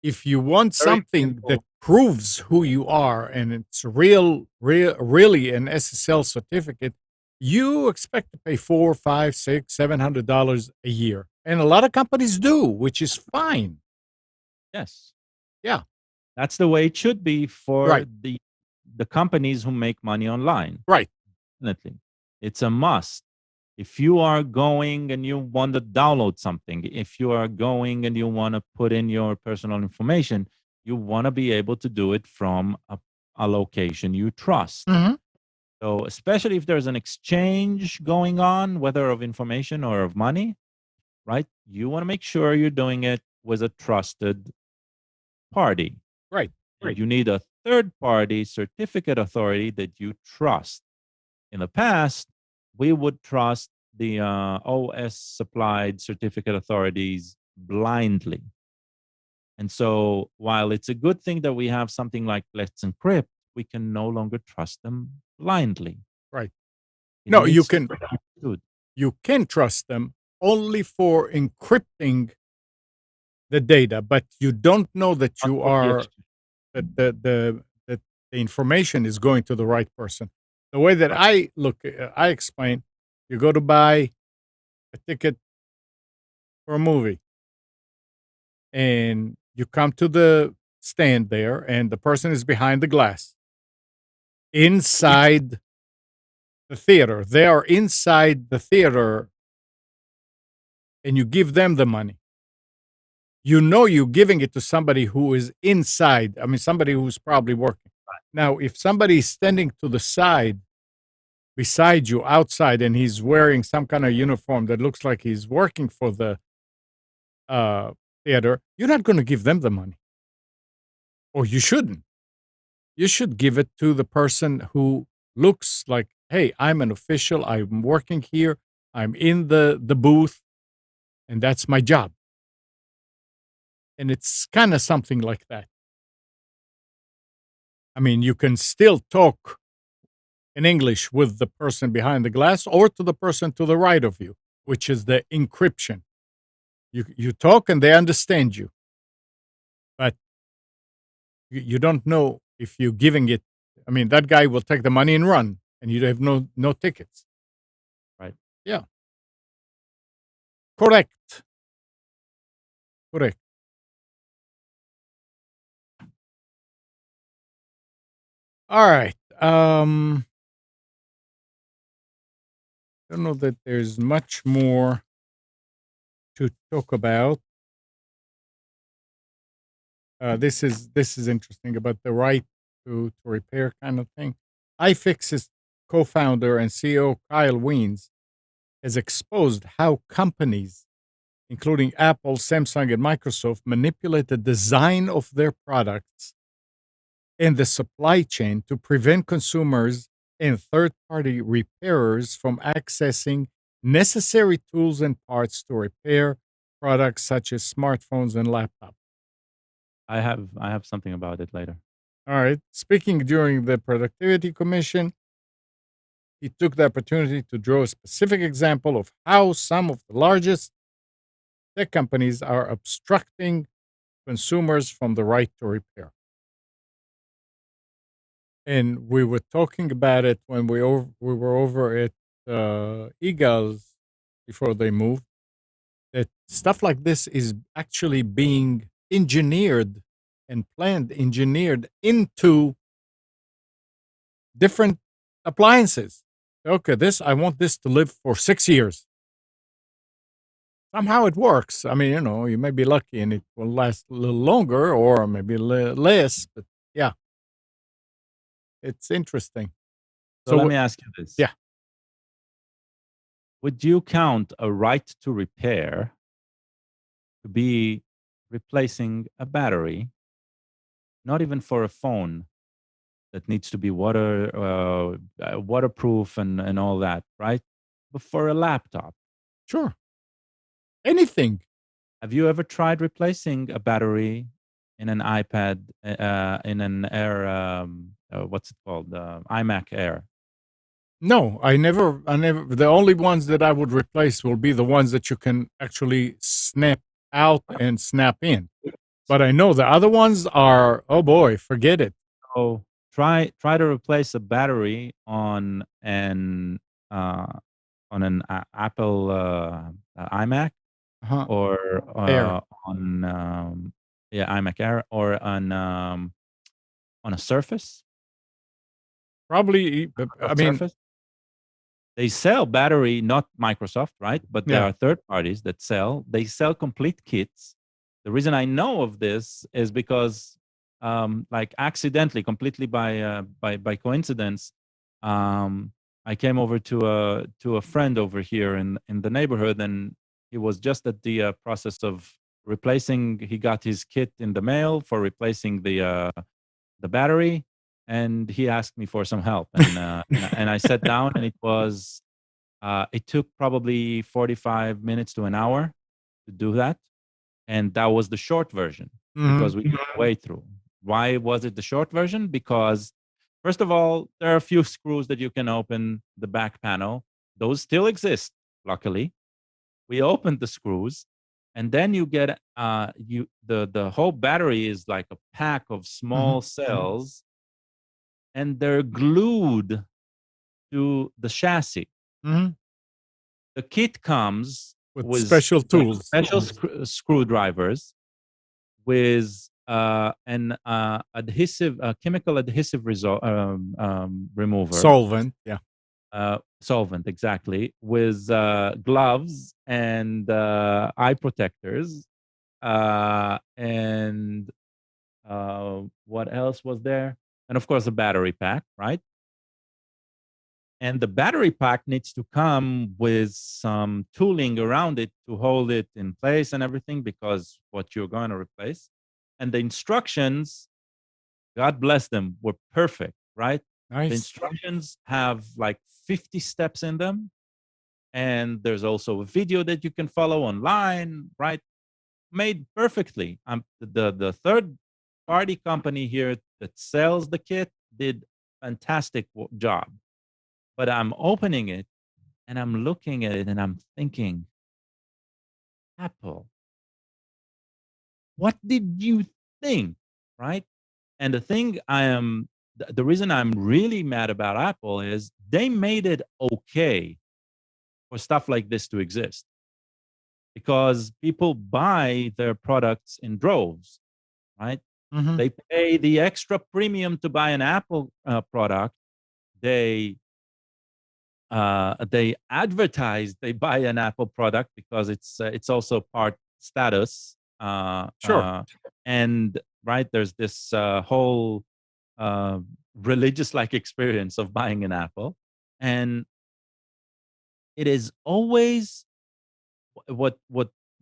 If you want something that proves who you are and it's really an SSL certificate, you expect to pay $400, $500, $600, $700 a year. And a lot of companies do, which is fine. Yes. Yeah. That's the way it should be for Right. the companies who make money online. Right. Definitely. It's a must. If you are going and you want to download something, if you are going and you want to put in your personal information, you want to be able to do it from a location you trust. Mm-hmm. So especially if there's an exchange going on, whether of information or of money, right? You want to make sure you're doing it with a trusted party. Right. Right. You need a third-party certificate authority that you trust. In the past, we would trust the OS-supplied certificate authorities blindly. And so while it's a good thing that we have something like Let's Encrypt, we can no longer trust them blindly. Right. It No, you needs to can be understood. you can trust them only for encrypting the data, but you don't know that you are that the information is going to the right person. The way that I explain, you go to buy a ticket for a movie, and you come to the stand there, and the person is behind the glass inside the theater. They are inside the theater, and you give them the money. You know you're giving it to somebody who is inside. I mean, somebody who's probably working. Now, if somebody is standing to the side beside you outside and he's wearing some kind of uniform that looks like he's working for the theater, you're not going to give them the money. Or you shouldn't. You should give it to the person who looks like, hey, I'm an official. I'm working here. I'm in the booth, and that's my job. And it's kind of something like that. I mean, you can still talk in English with the person behind the glass or to the person to the right of you, which is the encryption. You talk and they understand you. But you don't know if you're giving it. I mean, that guy will take the money and run, and you have no tickets. Right. Yeah. Correct. All right. Don't know that there's much more to talk about. This is interesting about the right to repair kind of thing. iFix's co-founder and CEO Kyle Wiens has exposed how companies, including Apple, Samsung, and Microsoft, manipulate the design of their products and the supply chain to prevent consumers and third-party repairers from accessing necessary tools and parts to repair products such as smartphones and laptops. I have something about it later. All right. Speaking during the Productivity Commission, he took the opportunity to draw a specific example of how some of the largest tech companies are obstructing consumers from the right to repair. And we were talking about it when we were over at Eagles before they moved, that stuff like this is actually being engineered into different appliances. Okay, I want this to live for 6 years. Somehow it works. I mean, you may be lucky and it will last a little longer or maybe less, but yeah. It's interesting. So let me ask you this. Yeah. Would you count a right to repair to be replacing a battery, not even for a phone that needs to be waterproof and all that, right? But for a laptop? Sure. Anything. Have you ever tried replacing a battery in an iPad, in an Air, what's it called? iMac Air? No, I never. The only ones that I would replace will be the ones that you can actually snap out and snap in. But I know the other ones are, oh boy, forget it. So try to replace a battery on an Apple iMac, or Air. on iMac Air, or on a Surface. Probably. I mean, Surface. They sell battery, not Microsoft, right? But there are third parties that sell. They sell complete kits. The reason I know of this is because, like accidentally, completely by coincidence, I came over to a friend over here in the neighborhood, and he was just at the process of replacing. He got his kit in the mail for replacing the battery, and he asked me for some help, and I sat down, and it took probably 45 minutes to an hour to do that, and that was the short version because we got way through. Why was it the short version? Because first of all, there are a few screws that you can open the back panel. Those still exist, luckily. We opened the screws, and then you get the whole battery is like a pack of small cells, and they're glued to the chassis. The kit comes with special tools, special screwdrivers with an adhesive, chemical adhesive remover, solvent, yeah, solvent, exactly, with gloves and eye protectors, and what else was there? And of course, a battery pack, right? And the battery pack needs to come with some tooling around it to hold it in place and everything, because what you're going to replace. And the instructions, God bless them, were perfect, right? nice. The instructions have like 50 steps in them. And there's also a video that you can follow online, right? Made perfectly. The third party company here that sells the kit did fantastic job. But I'm opening it and I'm looking at it and I'm thinking, Apple, what did you think, right? And the reason I'm really mad about Apple is they made it okay for stuff like this to exist, because people buy their products in droves, right? They pay the extra premium to buy an Apple product. They advertise they buy an Apple product because it's also part status. Sure. And right, there's this whole religious like experience of buying an Apple, and it is always what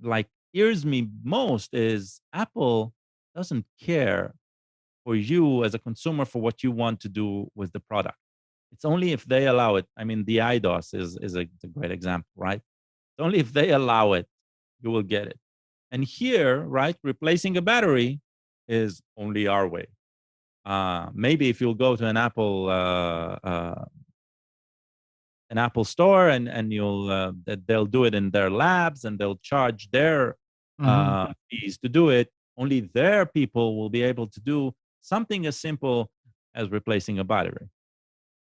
like ears me most is Apple doesn't care for you as a consumer for what you want to do with the product. It's only if they allow it. I mean, the iDOS is a great example, right? It's only if they allow it, you will get it. And here, right, replacing a battery is only our way. Maybe if you'll go to an Apple store and you'll they'll do it in their labs and they'll charge their fees to do it. Only their people will be able to do something as simple as replacing a battery,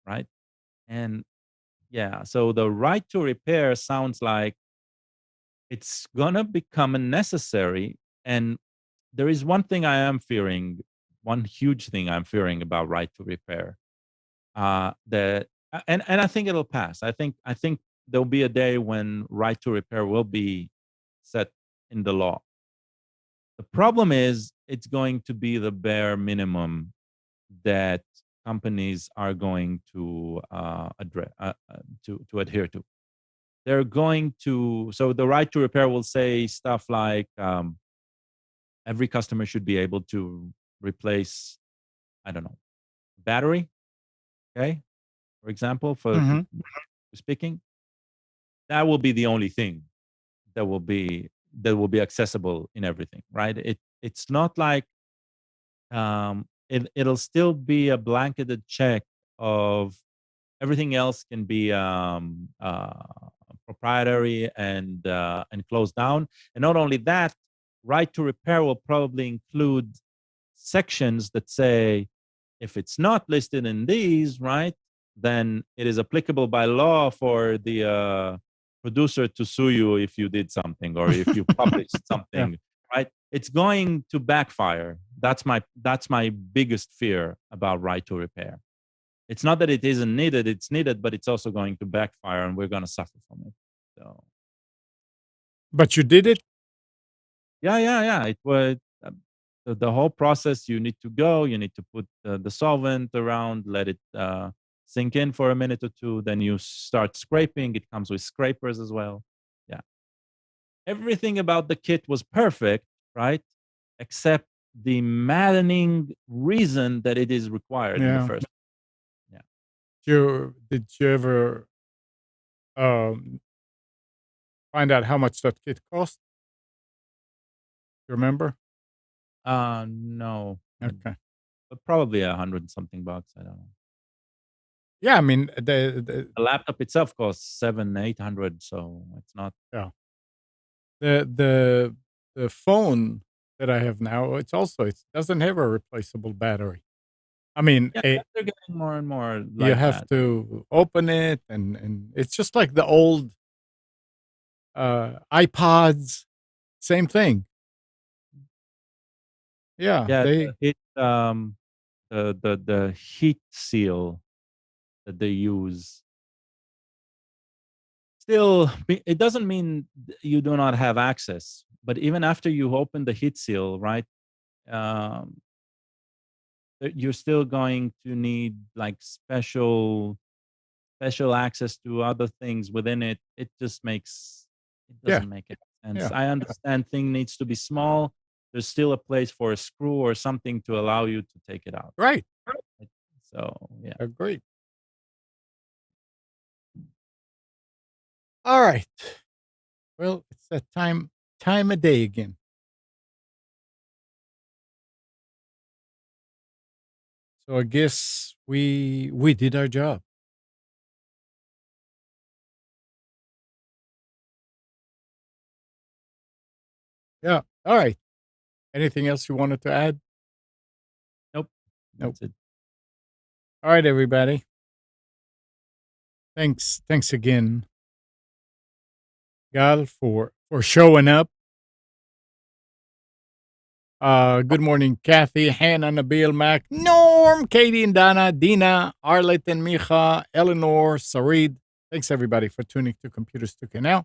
right? And yeah, so the right to repair sounds like it's gonna become unnecessary. And there is one thing I am fearing, one huge thing I'm fearing about right to repair. That and I think it'll pass. I think there'll be a day when right to repair will be set in the law. The problem is it's going to be the bare minimum that companies are going to address to adhere to. They're going to, so the right to repair will say stuff like every customer should be able to replace, I don't know, battery, okay, for example, for speaking. That will be the only thing that will be accessible in everything, right? It's not like it'll still be a blanketed check of everything else can be proprietary and closed down. And not only that, right to repair will probably include sections that say if it's not listed in these, right, then it is applicable by law for the producer to sue you if you did something or if you published something. Right? It's going to backfire. That's my biggest fear about right to repair. It's not that it isn't needed; it's needed, but it's also going to backfire, and we're going to suffer from it. So, but you did it. Yeah. It was the whole process. You need to go. You need to put the solvent around, let it sink in for a minute or two. Then you start scraping. It comes with scrapers as well. Yeah. Everything about the kit was perfect, right? Except the maddening reason that it is required in the first. Yeah. Did you ever find out how much that kit cost? You remember? No. Okay. But probably $100 something. I don't know. Yeah, I mean The laptop itself costs $700-800, so it's not. Yeah. The phone that I have now, it doesn't have a replaceable battery. I mean, Yeah, they're getting more and more you like have that. to open it, and it's just like the old iPods. Same thing. Yeah, Yeah, they the heat seal that they use still it doesn't mean you do not have access, but even after you open the heat seal, right, um, you're still going to need like special access to other things within it. It yeah, doesn't make any sense. yeah, I understand thing needs to be small. There's still a place for a screw or something to allow you to take it out. right. So yeah. Agreed. All right. Well, it's that time of day again. So I guess we did our job. Yeah. All right. Anything else you wanted to add? Nope. Nope. That's it. All right, everybody. Thanks again, Gal, for showing up. Good morning, Kathy, Hannah, Nabil, Mac, Norm, Katie, and Donna, Dina, Arlet, and Micha, Eleanor, Sarid. Thanks, everybody, for tuning to Computers 2K Now.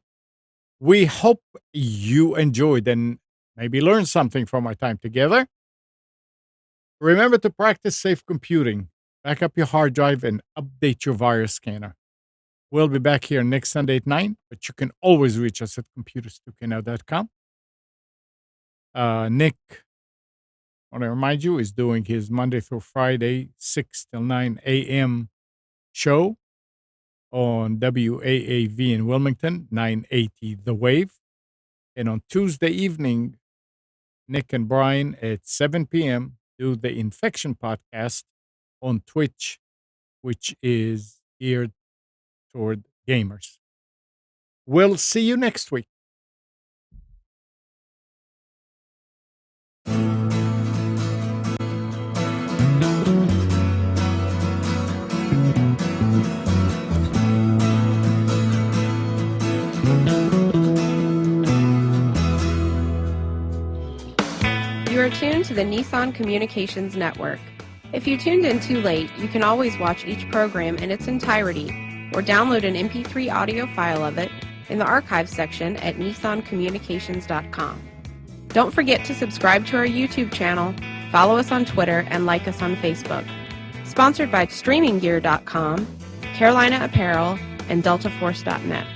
We hope you enjoyed and maybe learned something from our time together. Remember to practice safe computing. Back up your hard drive and update your virus scanner. We'll be back here next Sunday at 9, but you can always reach us at computers2know.com. Nick, I want to remind you, is doing his Monday through Friday, 6 till 9 a.m. show on WAAV in Wilmington, 980 The Wave. And on Tuesday evening, Nick and Brian at 7 p.m. do the Infection Podcast on Twitch, which is geared toward gamers. We'll see you next week. You are tuned to the Nissan Communications Network. If you tuned in too late, you can always watch each program in its entirety or download an MP3 audio file of it in the archives section at nissancommunications.com. Don't forget to subscribe to our YouTube channel, follow us on Twitter, and like us on Facebook. Sponsored by StreamingGear.com, Carolina Apparel, and DeltaForce.net.